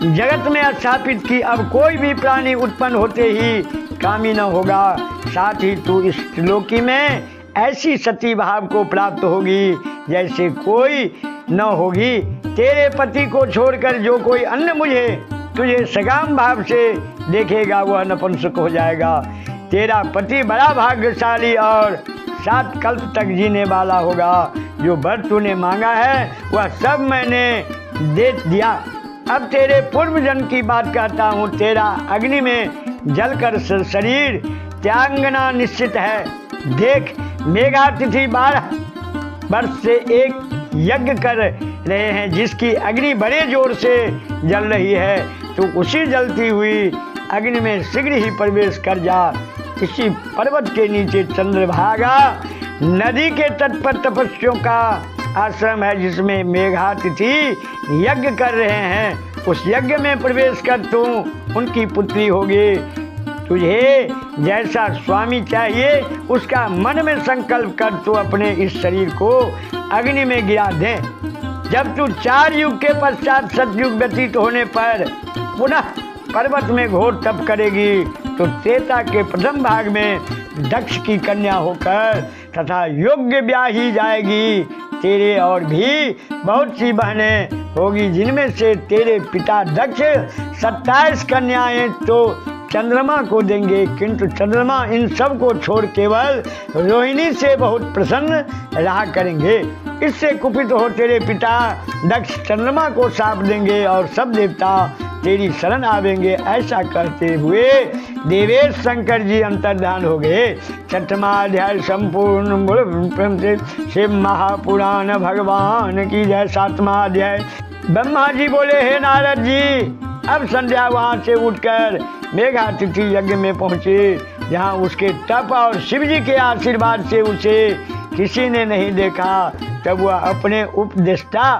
जगत में स्थापित की। अब कोई भी प्राणी उत्पन्न होते ही कामी न होगा। साथ ही तू इस त्रिलोकी में ऐसी सती भाव को प्राप्त होगी जैसे कोई न होगी। तेरे पति को छोड़कर जो कोई अन्य मुझे तुझे सकाम भाव से देखेगा वह नपुंसक हो जाएगा। तेरा पति बड़ा भाग्यशाली और 7 कल्प तक जीने वाला होगा। जो वर तूने मांगा है वह सब मैंने दे दिया। अब तेरे पूर्व जन्म की बात कहता हूँ। तेरा अग्नि में जलकर शरीर त्यागना निश्चित है। देख, मेघातिथि 12 वर्ष से एक यज्ञ कर रहे हैं जिसकी अग्नि बड़े जोर से जल रही है। तो उसी जलती हुई अग्नि में शीघ्र ही प्रवेश कर जा। इसी पर्वत के नीचे चंद्रभागा नदी के तट पर तपस्वियों का आश्रम है जिसमें मेघातिथि यज्ञ कर रहे हैं। उस यज्ञ में प्रवेश कर तू उनकी पुत्री होगी। तुझे जैसा स्वामी चाहिए उसका मन में संकल्प कर तू अपने इस शरीर को अग्नि में गिरा दे। जब तू 4 युग के पश्चात सतयुग व्यतीत होने पर पुनः पर्वत में घोर तप करेगी तो त्रेता के प्रथम भाग में दक्ष की कन्या होकर तथा योग्य ब्याही जाएगी। तेरे और भी बहुत सी बहनें होगी जिनमें से तेरे पिता दक्ष 27 कन्याएं तो चंद्रमा को देंगे, किंतु चंद्रमा इन सब को छोड़ केवल रोहिणी से बहुत प्रसन्न रहा करेंगे। इससे कुपित हो तेरे पिता दक्ष चंद्रमा को शाप देंगे और सब देवता तेरी शरण आवेंगे। ऐसा कहते हुए देवेश शंकर जी अंतर्धान हो गए। 6वां अध्याय संपूर्ण। प्रेम से शिव महापुराण भगवान की जय। 7वां अध्याय। ब्रह्मा जी बोले, हे नारद जी, अब संध्या वहाँ से उठकर मेघातिथि यज्ञ में पहुँचे जहाँ उसके तप और शिव जी के आशीर्वाद से उसे किसी ने नहीं देखा। तब वह अपने उपदेष्टा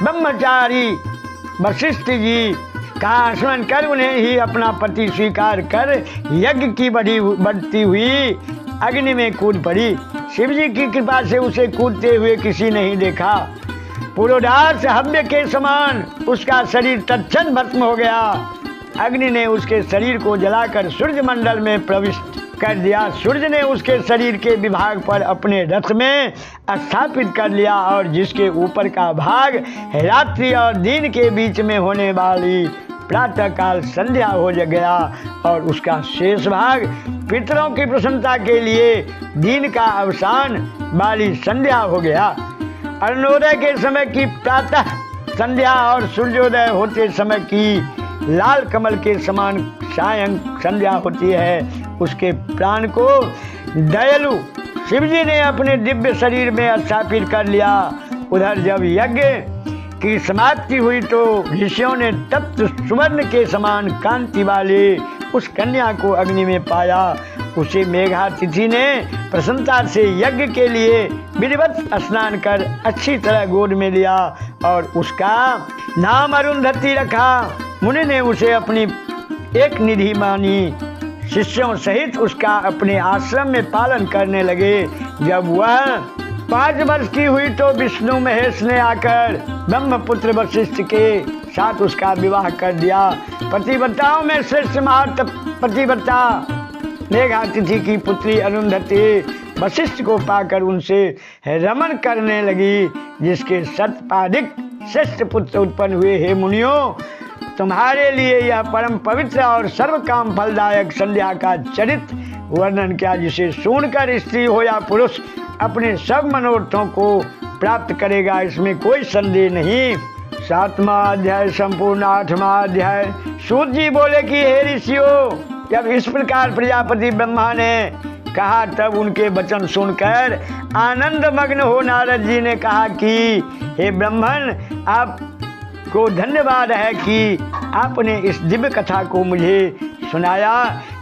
ब्रह्मचारी वशिष्ठ जी का स्मरण कर उन्हें ही अपना पति स्वीकार कर यज्ञ की बढ़ती हुई अग्नि में कूद पड़ी। शिव जी की कृपा से उसे कूदते हुए किसी नहीं देखा। पुरोडास हव्य के समान उसका शरीर तत्क्षण भस्म हो गया। अग्नि ने उसके शरीर को जलाकर सूर्य मंडल में प्रविष्ट कर दिया। सूर्य ने उसके शरीर के विभाग पर अपने रथ में स्थापित कर लिया और जिसके ऊपर का भाग रात्रि और दिन के बीच में होने वाली प्रातः काल संध्या हो गया और उसका शेष भाग पितरों की प्रसन्नता के लिए दिन का अवसान वाली संध्या हो गया। अरुणोदय के समय की प्रातः संध्या और सूर्योदय होते समय की लाल कमल के समान सायं संध्या होती है। उसके प्राण को दयालु शिवजी ने अपने दिव्य शरीर में स्थापित कर लिया। उधर जब यज्ञ की समाप्ति हुई तो ऋषियों ने तप्त सुवर्ण के समान कांति वाली उस कन्या को अग्नि में पाया। उसे मेघातिथि ने प्रसन्नता से यज्ञ के लिए विधिवत स्नान कर अच्छी तरह गोद में लिया और उसका नाम अरुंधति रखा। मुनि ने उसे अपनी एक निधि मानी। शिष्यों सहित उसका अपने आश्रम में पालन करने लगे। जब वह 5 वर्ष की हुई तो विष्णु महेश ने आकर ब्रह्मपुत्र वशिष्ठ के साथ उसका विवाह कर दिया। पतिव्रताओं में श्रेष्ठ पतिव्रता मेघातिथि की पुत्री अरुंधति वशिष्ठ को पाकर उनसे रमन करने लगी, जिसके शतपाधिक श्रेष्ठ पुत्र उत्पन्न हुए। हे मुनियों, तुम्हारे लिए यह परम पवित्र और सर्व काम फलदायक संध्या का चरित्र वर्णन किया, जिसे सुनकर स्त्री हो या पुरुष अपने सब मनोरथों को प्राप्त करेगा, इसमें कोई संदेह नहीं। 7वां अध्याय संपूर्ण। 8वां अध्याय। सूत जी बोले कि हे ऋषियों, जब इस प्रकार प्रजापति ब्रह्मा ने कहा तब उनके वचन सुनकर आनंद मग्न हो नारद जी ने कहा कि हे ब्राह्मण, आपको धन्यवाद है कि आपने इस दिव्य कथा को मुझे सुनाया।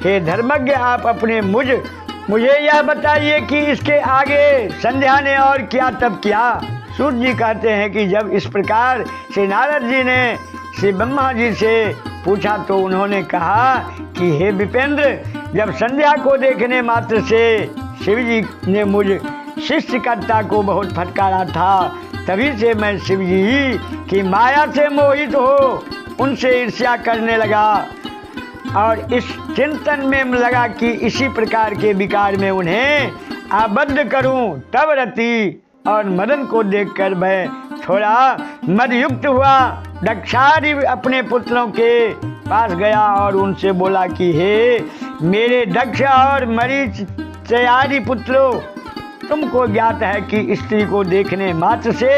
हे धर्मज्ञ, आप अपने मुझे यह बताइए कि इसके आगे संध्या ने और क्या तब किया। सूत जी कहते हैं कि जब इस प्रकार से नारद जी ने श्री ब्रह्मा जी से पूछा तो उन्होंने कहा कि हे विपेंद्र, जब संध्या को देखने मात्र से शिव जी ने मुझ शिष्टकर्ता को बहुत फटकारा था, तभी से मैं शिव जी की माया से मोहित हो उनसे ईर्ष्या करने लगा और इस चिंतन में लगा कि इसी प्रकार के विकार में उन्हें आबद्ध करूं। तब रति और मदन को देखकर मैं थोड़ा मदयुक्त हुआ। दक्षादि अपने पुत्रों के पास गया और उनसे बोला कि हे मेरे दक्ष और मरीच आदि पुत्रों, तुमको ज्ञात है कि स्त्री को देखने मात्र से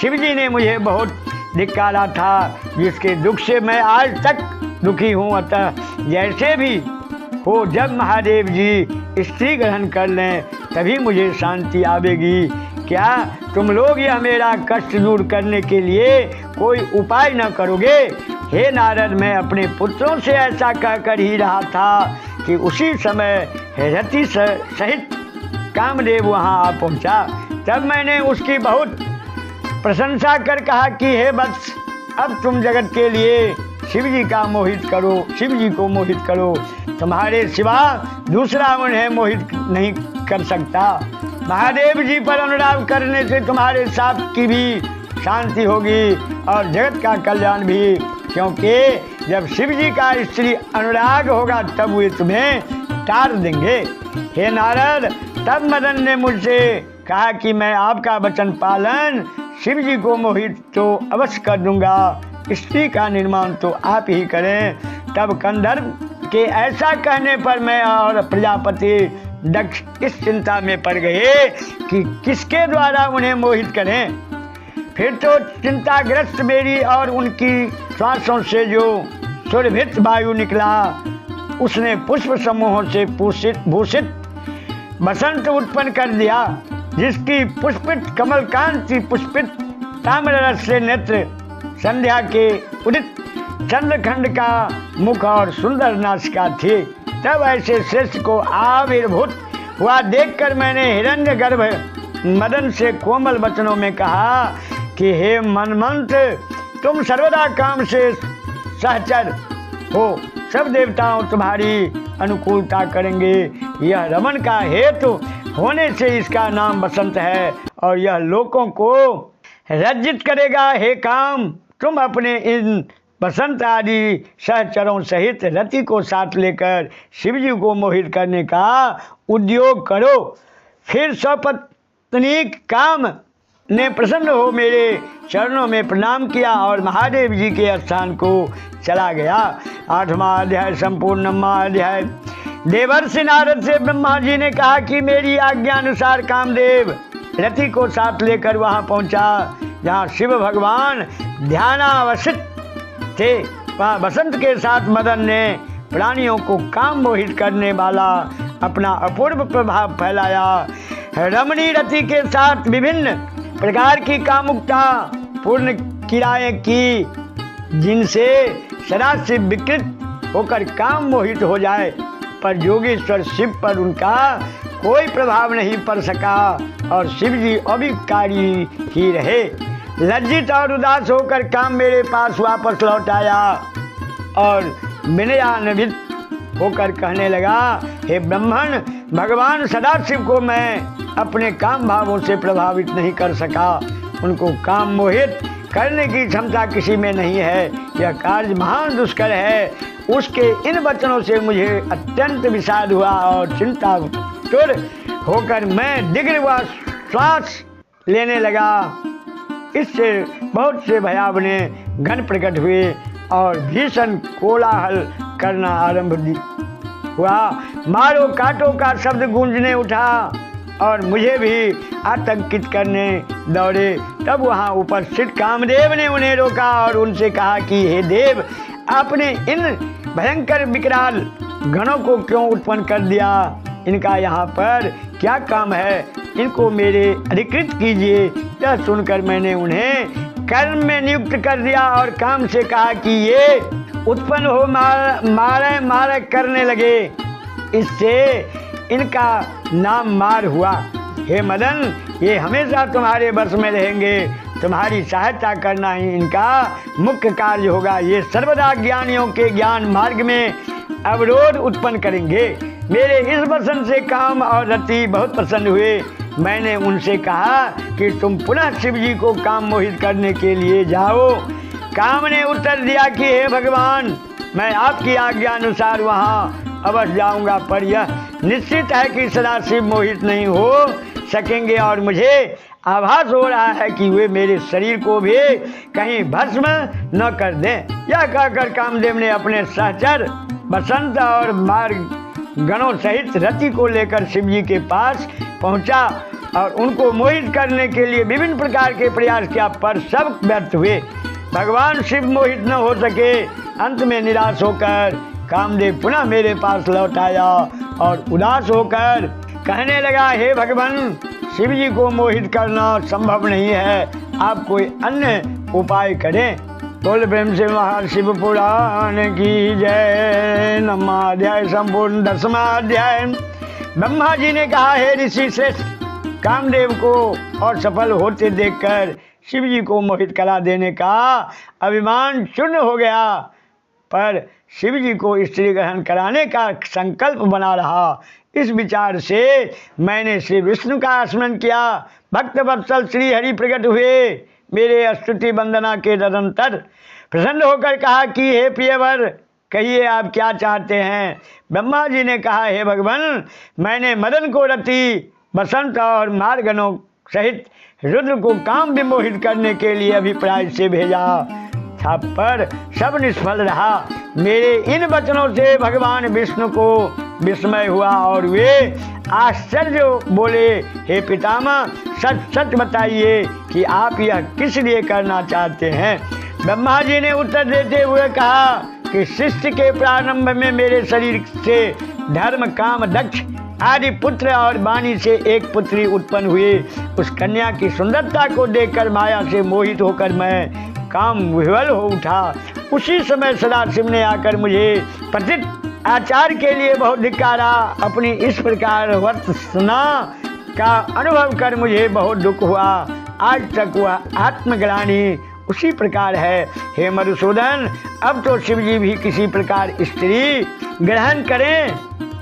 शिवजी ने मुझे बहुत धिक्कारा था, जिसके दुख से मैं आज तक दुखी हूँ। अतः जैसे भी हो, जब महादेव जी स्त्री ग्रहण कर लें तभी मुझे शांति आवेगी। क्या तुम लोग यह मेरा कष्ट दूर करने के लिए कोई उपाय न करोगे? हे नारद, मैं अपने पुत्रों से ऐसा कहकर ही रहा था कि उसी समय रति सहित कामदेव वहाँ आ पहुँचा। तब मैंने उसकी बहुत प्रशंसा कर कहा कि हे वत्स, अब तुम जगत के लिए शिव जी को मोहित करो। तुम्हारे सिवा दूसरा उन्हें मोहित नहीं कर सकता। महादेव जी पर अनुराग करने से तुम्हारे साप की भी शांति होगी और जगत का कल्याण भी, क्योंकि जब शिव जी का स्त्री अनुराग होगा तब वे तुम्हें तार देंगे। हे नारद, तब मदन ने मुझसे कहा कि मैं आपका वचन पालन शिव जी को मोहित तो अवश्य कर दूंगा, स्त्री का निर्माण तो आप ही करें। तब कंधर्व के ऐसा कहने पर मैं और प्रजापति दक्ष इस चिंता में पड़ गए कि किसके द्वारा उन्हें मोहित करें। फिर तो चिंताग्रस्त मेरी और उनकी श्वासों से जो सुरभित वायु निकला, उसने पुष्प समूहों से भूषित बसंत उत्पन्न कर दिया, जिसकी पुष्पित कमल कांति पुष्पित ताम्र रस से नेत्र, संध्या के उदित चंद्रखंड का मुख और सुंदर नासिका थी। तब ऐसे श्रेष्ठ को आविर्भूत हुआ देखकर मैंने हिरण्यगर्भ मदन से कोमल वचनों में कहा कि हे मनमंत, तुम सर्वदा काम से सहचर हो, सब देवताओं तुम्हारी अनुकूलता करेंगे। यह रमन का हेतु होने से इसका नाम बसंत है और यह लोगों को रंजित करेगा। हे काम, तुम अपने इन बसंत आदि सहचरों सहित रति को साथ लेकर शिवजी को मोहित करने का उद्योग करो। फिर सपत्नी काम ने प्रसन्न हो मेरे चरणों में प्रणाम किया और महादेव जी के स्थान को चला गया। 8वां अध्याय संपूर्ण। 9वां अध्याय। देवर्षि नारद से ब्रह्मा जी ने कहा कि मेरी आज्ञा अनुसार कामदेव रति को साथ लेकर वहां पहुंचा जहां शिव भगवान ध्यानावस्थित थे। वहां बसंत के साथ मदन ने प्राणियों को काम मोहित करने वाला अपना अपूर्व प्रभाव फैलाया। रमणी रति के साथ विभिन्न प्रकार की कामुकता पूर्ण क्रियाएं की, जिनसे सदाशिव विकृत होकर काम मोहित हो जाए, पर योगेश्वर शिव पर उनका कोई प्रभाव नहीं पड़ सका और शिव जी अविकारी ही रहे। लज्जित और उदास होकर काम मेरे पास वापस लौट आया और विनयान्वित होकर कहने लगा, हे ब्राह्मण, भगवान सदाशिव को मैं अपने काम भावों से प्रभावित नहीं कर सका। उनको काम मोहित करने की क्षमता किसी में नहीं है। यह कार्य महान दुष्कर है। उसके इन वचनों से मुझे अत्यंत विषाद हुआ और चिंतातुर होकर मैं दीर्घ श्वास लेने लगा। इससे बहुत से भयावने घन प्रकट हुए और भीषण कोलाहल करना आरंभ हुआ। मारो काटो का शब्द गूंजने उठा और मुझे भी आतंकित करने दौड़े। तब वहाँ उपस्थित कामदेव ने उन्हें रोका और उनसे कहा कि हे देव, आपने इन भयंकर विकराल गणों को क्यों उत्पन्न कर दिया? इनका यहाँ पर क्या काम है? इनको मेरे अधिकृत कीजिए। यह सुनकर मैंने उन्हें कर्म में नियुक्त कर दिया और काम से कहा कि ये उत्पन्न हो मारे करने लगे। इससे इनका नाम मार हुआ। हे मदन, ये हमेशा तुम्हारे बस में रहेंगे। तुम्हारी सहायता करना ही इनका मुख्य कार्य होगा। ये सर्वदा ज्ञानियों के ज्ञान मार्ग में अवरोध उत्पन्न करेंगे। मेरे इस वचन से काम और रति बहुत प्रसन्न हुए। मैंने उनसे कहा कि तुम पुनः शिव जी को काम मोहित करने के लिए जाओ। काम ने उत्तर दिया कि हे भगवान, मैं आपकी आज्ञा अनुसार वहाँ अवश्य जाऊंगा, पर यह निश्चित है कि सदाशिव मोहित नहीं हो सकेंगे और मुझे आभास हो रहा है कि वे मेरे शरीर को भी कहीं भस्म न कर दें। यह कहकर कामदेव ने अपने सहचर बसंत और मार्ग गणों सहित रति को लेकर शिव जी के पास पहुंचा और उनको मोहित करने के लिए विभिन्न प्रकार के प्रयास किया, पर सब व्यर्थ हुए। भगवान शिव मोहित न हो सके। अंत में निराश होकर कामदेव पुनः मेरे पास लौट आया और उदास होकर कहने लगा, हे भगवान, शिव जी को मोहित करना संभव नहीं है। आप कोई अन्य उपाय करें। बोल प्रेम से महाशिव पुराण की जय। नवमाध्याय संपूर्ण। 10वां अध्याय। ब्रह्मा जी ने कहा, हे ऋषि श्रेष्ठ, कामदेव को और सफल होते देखकर शिव जी को मोहित करा देने का अभिमान चूर्ण हो गया, पर शिव जी को स्त्री ग्रहण कराने का संकल्प बना रहा। इस विचार से मैंने श्री विष्णु का स्मरण किया। भक्त वत्सल श्री हरि प्रकट हुए। मेरे स्तुति वंदना के तदंतर प्रसन्न होकर कहा कि हे प्रियवर, कहिए आप क्या चाहते हैं? ब्रह्मा जी ने कहा, हे भगवान, मैंने मदन को रति, बसंत और मार्गणों सहित रुद्र को काम विमोहित करने के लिए अभिप्राय से भेजा था, पर सब निष्फल रहा। मेरे इन वचनों से भगवान विष्णु को विस्मय हुआ और वे आश्चर्य बोले, हे पितामह, सच सच बताइए कि आप यह किस लिए करना चाहते हैं? ब्रह्मा जी ने उत्तर देते हुए कहा कि सृष्टि के प्रारंभ में मेरे शरीर से धर्म, काम, दक्ष आदि पुत्र और वाणी से एक पुत्री उत्पन्न हुई। उस कन्या की सुंदरता को देखकर माया से मोहित होकर मैं काम विह्वल हो उठा। उसी समय सदाशिव ने आकर मुझे पतित आचार के लिए बहुत धिक्कारा। अपनी इस प्रकार वर्तना का अनुभव कर मुझे बहुत दुख हुआ। आज तक वह आत्मग्लानि उसी प्रकार है। हे मधुसूदन, अब तो शिव जी भी किसी प्रकार स्त्री ग्रहण करें,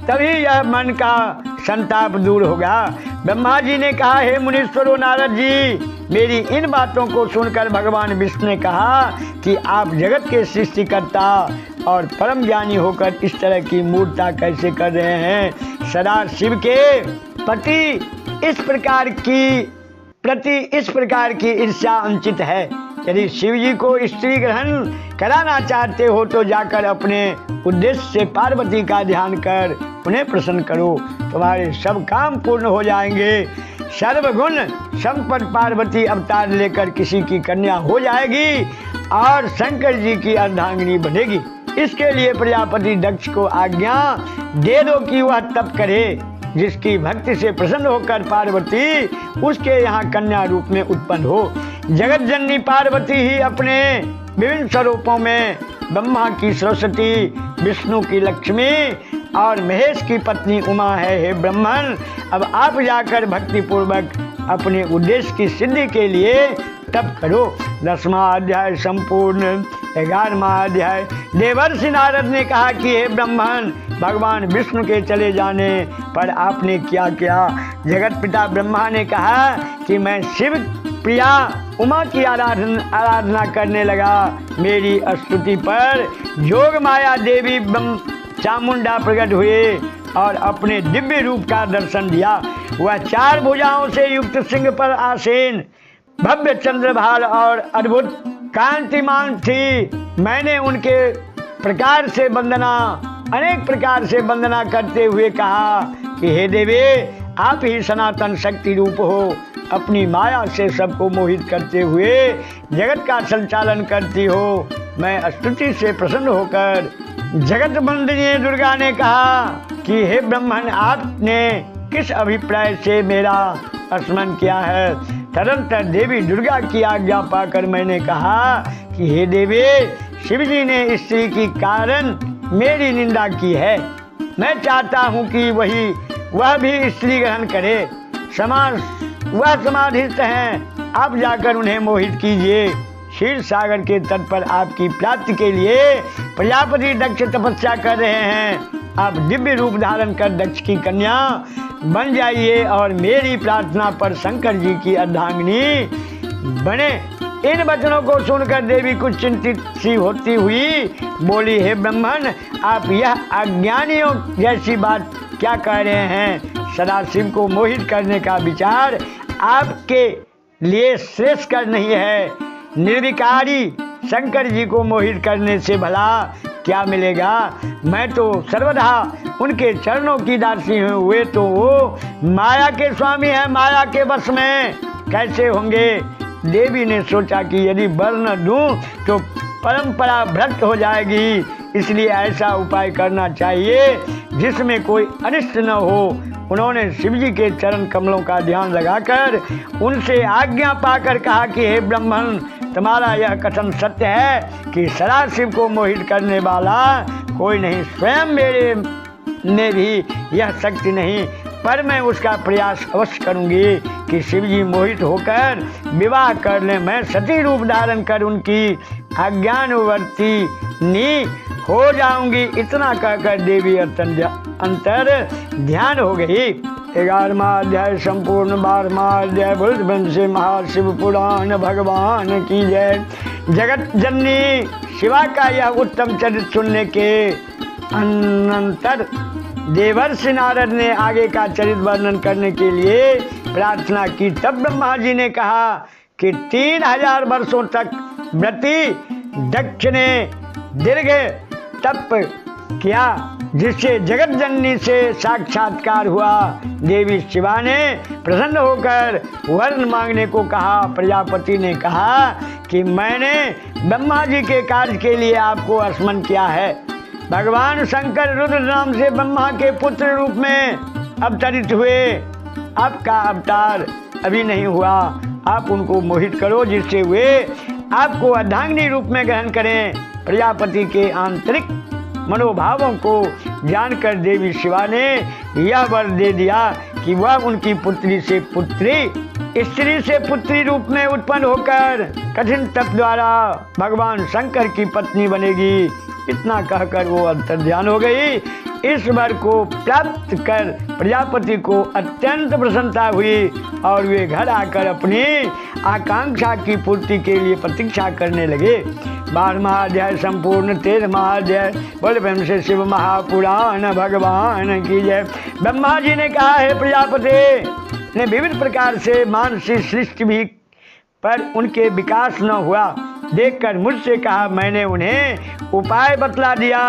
तभी यह मन का संताप दूर होगा। ब्रह्मा जी ने कहा, हे मुनीश्वरों नारद जी, मेरी इन बातों को सुनकर भगवान विष्णु ने कहा कि आप जगत के सृष्टिकर्ता और परम ज्ञानी होकर इस तरह की मूर्खता कैसे कर रहे हैं? सदा शिव के प्रति इस प्रकार की ईर्ष्या अनुचित है। यदि शिव जी को स्त्री ग्रहण कराना चाहते हो तो जाकर अपने उद्देश्य से पार्वती का ध्यान कर उन्हें प्रसन्न करो, तुम्हारे सब काम पूर्ण हो जाएंगे। सर्वगुण संपन्न पार्वती अवतार लेकर किसी की कन्या हो जाएगी और शंकर जी की अर्धांगिनी बनेगी। इसके लिए प्रजापति दक्ष को आज्ञा दे दो कि वह तप करे, जिसकी भक्ति से प्रसन्न होकर पार्वती उसके यहाँ कन्या रूप में उत्पन्न हो। जगत जननी पार्वती ही अपने विभिन्न स्वरूपों में ब्रह्मा की सरस्वती, विष्णु की लक्ष्मी और महेश की पत्नी उमा है। हे ब्राह्मण, अब आप जाकर भक्ति पूर्वक अपने उद्देश्य की सिद्धि के लिए तप करो। 10वां अध्याय संपूर्ण। 11वां अध्याय। देवर्षि नारद ने कहा कि हे ब्रह्मन, भगवान विष्णु के चले जाने पर आपने क्या किया? जगत पिता ब्रह्मा ने कहा कि मैं शिव प्रिया उमा की आराधना करने लगा। मेरी स्तुति पर जोग माया देवी चामुंडा प्रकट हुए और अपने दिव्य रूप का दर्शन दिया। वह 4 भुजाओं से युक्त सिंह पर आसीन, भव्य चंद्रभाल और अद्भुत कांतिमान थी। मैंने उनके अनेक प्रकार से वंदना करते हुए कहा कि हे देवी, आप ही सनातन शक्ति रूप हो। अपनी माया से सबको मोहित करते हुए जगत का संचालन करती हो। मैं स्तुति से प्रसन्न होकर जगत वंदनीय दुर्गा ने कहा कि हे ब्रह्मन, आपने किस अभिप्राय से मेरा स्मरण किया है? तदंतर देवी दुर्गा की आज्ञा पाकर मैंने कहा कि हे देवी, शिवजी ने स्त्री के कारण मेरी निंदा की है। मैं चाहता हूँ कि वह भी स्त्री ग्रहण करे। वह समाधिस्थ हैं, आप जाकर उन्हें मोहित कीजिए। क्षीर सागर के तट पर आपकी प्राप्ति के लिए प्रजापति दक्ष तपस्या कर रहे हैं। आप दिव्य रूप धारण कर दक्ष की कन्या बन जाइए और मेरी प्रार्थना पर शंकर जी की अर्धांगिनी बने। इन वचनों को सुनकर देवी कुछ चिंतित सी होती हुई बोली, हे ब्रह्मन, आप यह अज्ञानियों जैसी बात क्या कह रहे हैं? सदाशिव को मोहित करने का विचार आपके लिए श्रेष्ठकर नहीं है। निर्विकारी शंकर जी को मोहित करने से भला क्या मिलेगा? मैं तो सर्वदा उनके चरणों की दासी हूँ। वे तो वो माया के स्वामी हैं, माया के वश में कैसे होंगे? देवी ने सोचा कि यदि वर न दूं तो परंपरा भ्रष्ट हो जाएगी, इसलिए ऐसा उपाय करना चाहिए जिसमें कोई अनिष्ट न हो। उन्होंने शिवजी के चरण कमलों का ध्यान लगाकर उनसे आज्ञा पाकर कहा कि हे ब्रह्मन, तुम्हारा यह कथन सत्य है कि सदाशिव को मोहित करने वाला कोई नहीं। स्वयं मेरे में भी यह शक्ति नहीं, पर मैं उसका प्रयास अवश्य करूंगी कि शिवजी मोहित होकर विवाह कर लें। मैं सती रूप धारण कर उनकी अज्ञानवर्तिनी हो जाऊंगी। इतना कहकर देवी अंतर ध्यान हो गई। 11वां अध्याय संपूर्ण। 12वां अध्याय। बुद्ध से महाशिव पुराण भगवान की जय। जगत जननी शिवा का यह उत्तम चरित्र सुनने के अनंतर देवर्षि नारद ने आगे का चरित्र वर्णन करने के लिए प्रार्थना की। तब ब्रह्मा जी ने कहा कि 3000 वर्षों तक व्रती दक्ष ने दीर्घ तप किया, जिससे जगत जननी से साक्षात्कार हुआ। देवी शिवा ने प्रसन्न होकर वर्ण मांगने को कहा। प्रजापति ने कहा कि मैंने ब्रह्मा जी के कार्य के लिए आपको स्मरण किया है। भगवान शंकर रुद्र नाम से ब्रह्मा के पुत्र रूप में अवतरित हुए। आपका अवतार अभी नहीं हुआ। आप उनको मोहित करो जिससे वे आपको अर्धांगिनी रूप में ग्रहण करें। प्रजापति के आंतरिक मनोभावों को जानकर देवी शिवा ने यह वर दे दिया कि वह उनकी स्त्री से पुत्री रूप में उत्पन्न होकर कठिन तप द्वारा भगवान शंकर की पत्नी बनेगी। इतना कहकर वो अंतर्ध्यान हो गई। इस वर को प्राप्त कर प्रजापति को अत्यंत प्रसन्नता हुई और वे घर आकर अपनी आकांक्षा की पूर्ति के लिए प्रतीक्षा करने लगे। 12वां अध्याय संपूर्ण। 13वां अध्याय। बोल प्रेम से शिव महापुराण भगवान की जय। ब्रह्मा जी ने कहा, हे प्रजापति ने विविध प्रकार से मानसिक सृष्टि भी पर उनके विकास न हुआ देखकर मुझसे कहा। मैंने उन्हें उपाय बतला दिया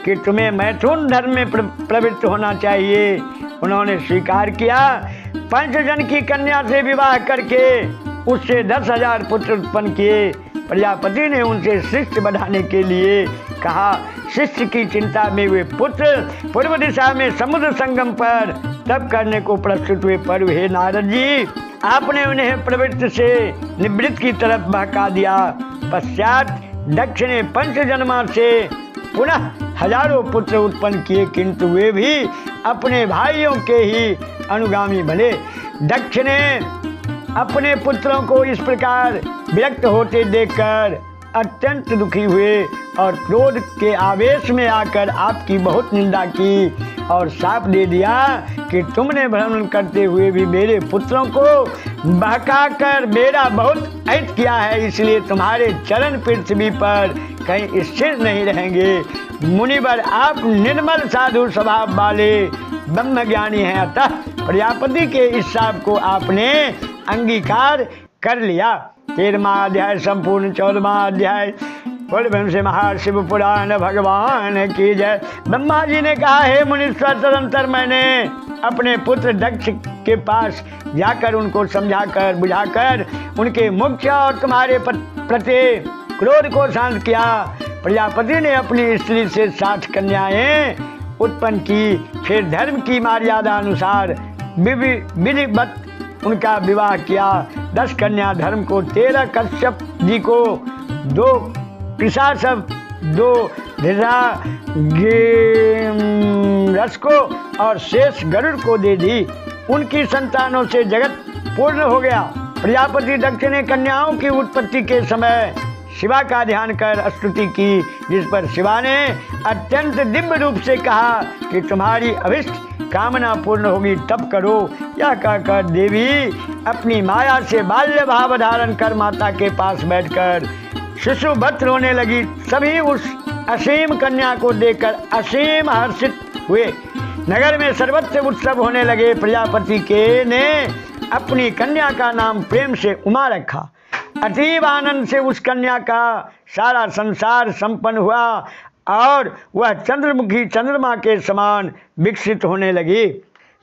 कि तुम्हें मैथुन धर्म में प्रवृत्त होना चाहिए। उन्होंने स्वीकार किया। पंचजन की कन्या से विवाह करके उससे 10,000 पुत्र उत्पन्न किए। प्रजापति ने उनसे सृष्टि बढ़ाने के लिए कहा। शिष्य की चिंता में वे पुत्र पूर्व दिशा में समुद्र संगम पर तप करने को प्रस्तुत हुए। पर हे नारद जी, आपने उन्हें प्रवृत्ति से निवृत्त की तरफ बहका दिया। पश्चात दक्ष ने पंचजन्मा से पुनः हजारों पुत्र उत्पन्न किए, किंतु वे भी अपने भाइयों के ही अनुगामी बने। दक्ष ने अपने पुत्रों को इस प्रकार विरक्त होते देखकर अत्यंत दुखी हुए और क्रोध के आवेश में आकर आपकी बहुत निंदा की और शाप दे दिया कि तुमने भ्रमण करते हुए भी मेरे पुत्रों को बहकाकर मेरा बहुत अहित किया है, इसलिए तुम्हारे चरण पृथ्वी पर कहीं स्थिर नहीं रहेंगे। मुनिवर, आप निर्मल साधु स्वभाव वाले ब्रह्मज्ञानी हैं, अतः प्रजापति के इस शाप को आपने अंगीकार कर लिया। 13वां अध्याय संपूर्ण। 14वां अध्याय। बोल ब्रह्म से महाशिव पुराण भगवान की जय। ब्रह्मा जी ने कहा, हे मुनीश्वर, तदंतर मैंने अपने पुत्र दक्ष के पास जाकर उनको समझाकर बुझाकर उनके मुख्य और तुम्हारे प्रति क्रोध को शांत किया। प्रजापति ने अपनी स्त्री से 60 कन्याएं उत्पन्न की, फिर धर्म की मर्यादा अनुसार विधिवत उनका विवाह किया। 10 कन्या धर्म को, 13 कश्यप जी को, 2 कृषाशव, 2 रस को और शेष गरुड़ को दे दी। उनकी संतानों से जगत पूर्ण हो गया। प्रजापति दक्ष ने कन्याओं की उत्पत्ति के समय शिवा का ध्यान कर स्तुति की, जिस पर शिवा ने अत्यंत दिव्य रूप से कहा कि तुम्हारी अभिष्ट कामना पूर्ण होगी, तब करो। यह कहकर देवी अपनी माया से बाल्य भाव धारण कर माता के पास बैठकर शिशुवत रोने लगी। सभी उस असीम कन्या को देखकर असीम हर्षित हुए। नगर में सर्वत्र उत्सव होने लगे। प्रजापति के ने अपनी कन्या का नाम प्रेम से उमा रखा। अतीब आनंद से उस कन्या का सारा संसार संपन्न हुआ और वह चंद्रमुखी चंद्रमा के समान विकसित होने लगी।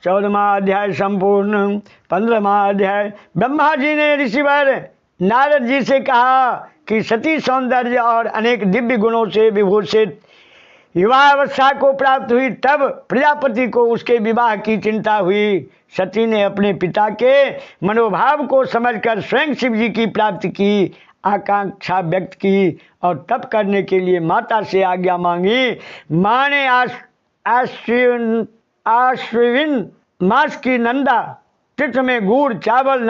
14वां अध्याय संपूर्ण। 15वां अध्याय। ब्रह्मा जी ने ऋषिवर नारद जी से कहा कि सती सौंदर्य और अनेक दिव्य गुणों से विभूषित युवावस्था को प्राप्त हुई। तब प्रजापति को उसके विवाह की चिंता हुई। सती ने अपने पिता के मनोभाव को समझकर स्वयं शिव जी की प्राप्ति की आकांक्षा व्यक्त की और तप करने के लिए माता से आज्ञा मांगी। माँ ने आश्विन मास की नंदा तिथि में गुड़, चावल,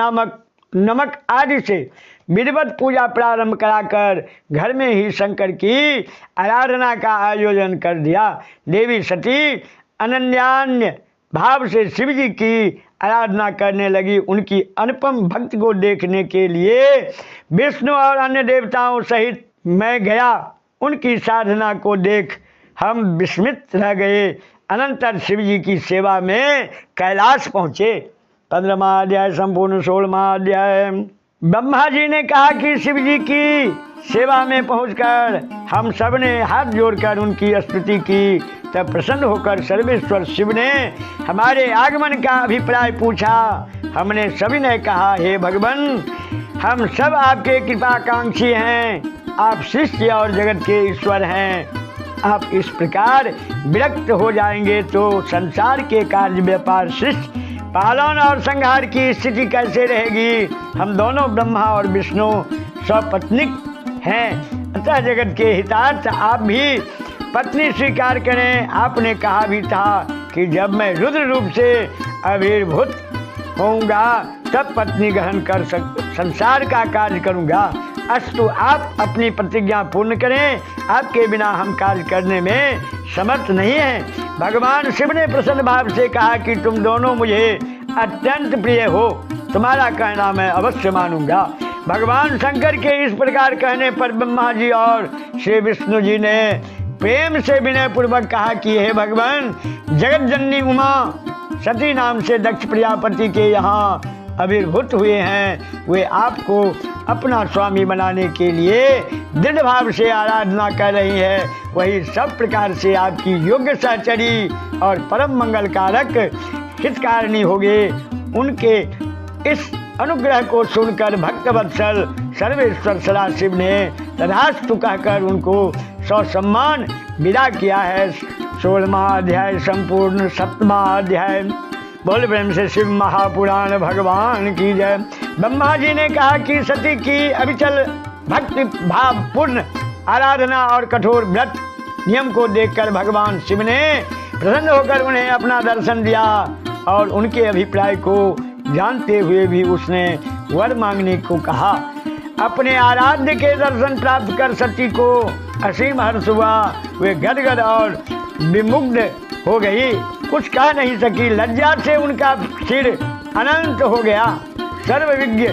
नमक आदि से विधिवत पूजा प्रारंभ कराकर घर में ही शंकर की आराधना का आयोजन कर दिया। देवी सती अनन्यान्य भाव से शिव जी की आराधना करने लगी। उनकी अनुपम भक्ति को देखने के लिए विष्णु और अन्य देवताओं सहित मैं गया। उनकी साधना को देख हम विस्मित रह गए। अनंतर शिव जी की सेवा में कैलाश पहुँचे। 15वां अध्याय संपूर्ण। 16वां अध्याय। ब्रह्मा जी ने कहा कि शिव जी की सेवा में पहुंचकर हम सब ने हाथ जोड़कर उनकी स्तुति की। तब प्रसन्न होकर सर्वेश्वर शिव ने हमारे आगमन का अभिप्राय पूछा। हमने सभी ने कहा, हे भगवान, हम सब आपके कृपाकांक्षी हैं। आप सृष्टि और जगत के ईश्वर हैं। आप इस प्रकार विरक्त हो जाएंगे तो संसार के कार्य, व्यापार, सृष्टि, पालन और संहार की स्थिति कैसे रहेगी। हम दोनों ब्रह्मा और विष्णु स्वपत्निक हैं, अतः जगत के हितार्थ आप भी पत्नी स्वीकार करें। आपने कहा भी था कि जब मैं रुद्र रूप से आविर्भूत होऊंगा तब पत्नी ग्रहण कर संसार का कार्य करूंगा। अस्तु, आप अपनी प्रतिज्ञा पूर्ण करें। आपके बिना हम कार्य करने में समर्थ नहीं हैं। भगवान शिव ने प्रसन्न भाव से कहा कि तुम दोनों मुझे अत्यंत प्रिय हो। तुम्हारा कहना मैं अवश्य मानूंगा। भगवान शंकर के इस प्रकार कहने पर ब्रह्मा जी और श्री विष्णु जी ने प्रेम से विनय पूर्वक कहा कि हे भगवान, जगत जननी उमा सती नाम से दक्ष प्रजापति के यहाँ आविर्भूत हुए हैं। वे आपको अपना स्वामी बनाने के लिए दृढ़ भाव से आराधना कर रही है। वही सब प्रकार से आपकी योग्य सहचरी और परम मंगल कारक हितकारिणी होगे। उनके इस अनुग्रह को सुनकर भक्तवत्सल सर्वेश्वर सदाशिव ने तथास्तु कहकर उनको ससम्मान विदा किया है। 16वां अध्याय संपूर्ण। 7वां अध्याय। बोल ब्रह्म से शिव महापुराण भगवान की जय। ब्रह्मा जी ने कहा कि सती की अविचल भक्ति भाव पूर्ण आराधना और कठोर व्रत नियम को देखकर भगवान शिव ने प्रसन्न होकर उन्हें अपना दर्शन दिया और उनके अभिप्राय को जानते हुए भी उसने वर मांगने को कहा। अपने आराध्य के दर्शन प्राप्त कर सती को असीम हर्ष हुआ। वे गदगद और विमुग्ध हो गई, कुछ कह नहीं सकी। लज्जा से उनका सिर अनंत हो गया। सर्वविज्ञ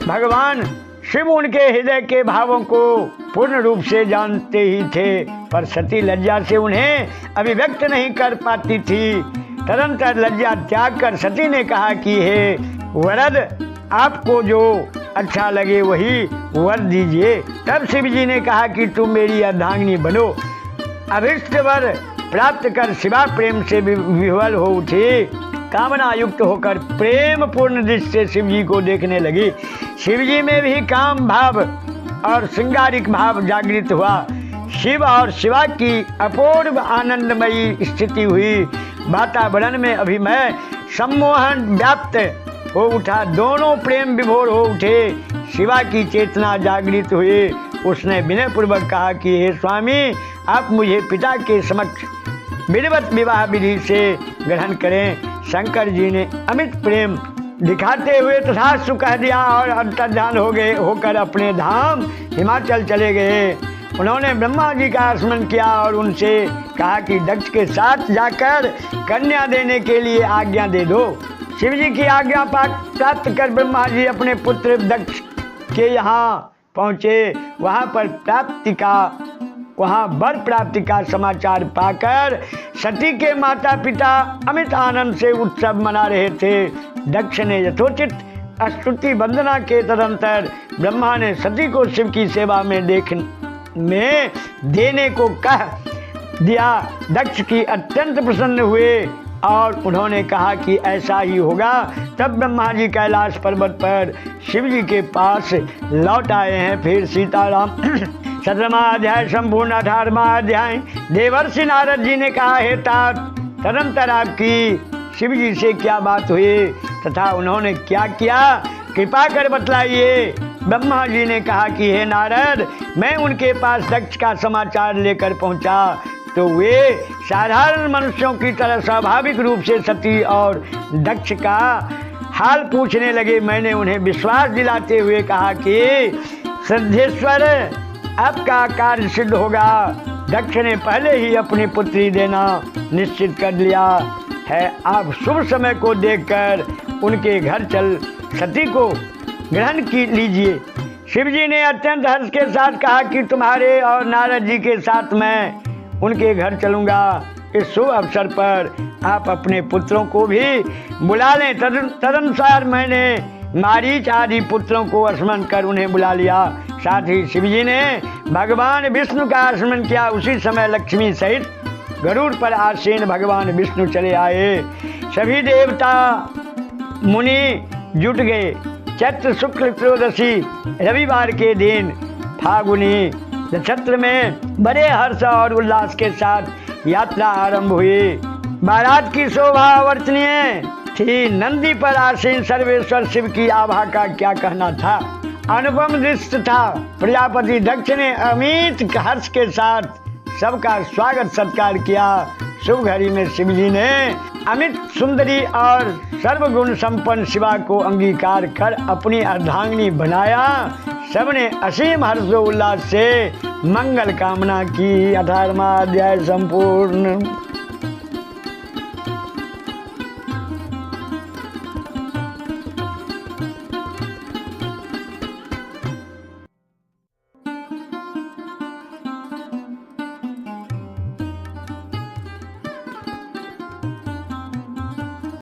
भगवान शिव उनके हृदय के भावों को पूर्ण रूप से जानते ही थे, पर सती लज्जा से उन्हें अभिव्यक्त नहीं कर पाती थी। तदंतर लज्जा त्याग कर सती ने कहा कि हे वरद, आपको जो अच्छा लगे वही वर दीजिए। तब शिव जी ने कहा कि तुम मेरी अर्धांगिनी बनो। अभिष्ट वर प्राप्त कर शिवा प्रेम से विह्वल हो उठी। कामना युक्त होकर प्रेम पूर्ण दृष्टि से शिव जी को देखने लगी। शिव जी में भी काम भाव और श्रृंगारिक भाव जागृत हुआ। शिव और शिवा की अपूर्व आनंदमयी स्थिति हुई। वातावरण में अभिमय सम्मोहन व्याप्त हो उठा। दोनों प्रेम विभोर हो उठे। शिवा की चेतना जागृत हुई। उसने विनय पूर्वक कहा कि हे स्वामी, आप मुझे पिता के समक्ष विधिवत विवाह विधि से ग्रहण करें। शंकर जी ने अमित प्रेम दिखाते हुए तथास्तु कह दिया और अंतर्धान हो गए होकर अपने धाम हिमाचल चले गए। उन्होंने ब्रह्मा जी का स्मरण किया और उनसे कहा कि दक्ष के साथ जाकर कन्या देने के लिए आज्ञा दे दो। शिव जी की आज्ञा प्राप्त कर ब्रह्मा जी अपने पुत्र दक्ष के यहाँ पहुँचे। वहाँ वर प्राप्ति का समाचार पाकर सती के माता पिता अमित आनंद से उत्सव मना रहे थे। दक्ष ने यथोचित स्तुति वंदना के तदंतर ब्रह्मा ने सती को शिव की सेवा में देने को कह दिया। दक्ष की अत्यंत प्रसन्न हुए और उन्होंने कहा कि ऐसा ही होगा। तब ब्रह्मा जी कैलाश पर्वत पर शिव जी के पास लौट आए हैं। फिर सीताराम 17वां अध्याय संपूर्ण 18वां अध्याय। देवर्षि नारद जी ने कहा, हे तात, तदंतर आपकी शिव जी से क्या बात हुई तथा उन्होंने क्या किया, कृपा कर बतलाइए। ब्रह्मा जी ने कहा कि हे नारद, मैं उनके पास दक्ष का समाचार लेकर पहुंचा तो वे साधारण मनुष्यों की तरह स्वाभाविक रूप से सती और दक्ष का हाल पूछने लगे। मैंने उन्हें विश्वास दिलाते हुए कहा कि सिद्धेश्वर, आपका कार्य सिद्ध होगा। दक्ष ने पहले ही अपनी पुत्री देना निश्चित कर लिया है। आप शुभ समय को देखकर उनके घर चल सती को ग्रहण लीजिए। शिव जी ने अत्यंत हर्ष के साथ कहा कि तुम्हारे और नारद जी के साथ मैं उनके घर चलूँगा। इस शुभ अवसर पर आप अपने पुत्रों को भी बुला लें। तदनुसार मैंने मारीच आदि पुत्रों को स्मरण कर उन्हें बुला लिया। साथ ही शिवजी ने भगवान विष्णु का स्मरण किया। उसी समय लक्ष्मी सहित गरुड़ पर आसीन भगवान विष्णु चले आए। सभी देवता मुनि जुट गए। चैत्र शुक्ल त्रयोदशी रविवार के दिन फागुनी नक्षत्र में बड़े हर्ष और उल्लास के साथ यात्रा आरंभ हुई। बारात की शोभा वर्णनीय थी। नंदी पर आसीन सर्वेश्वर शिव की आभा का क्या कहना था, अनुपम दृश्य था। प्रजापति दक्ष ने अमित हर्ष के साथ सबका स्वागत सत्कार किया। शुभ घड़ी में शिव जी ने अमित सुंदरी और सर्वगुण संपन्न शिवा को अंगीकार कर अपनी अर्धांगिनी बनाया। सबने असीम हर्षोल्लास से मंगल कामना की। 18वां अध्याय संपूर्ण।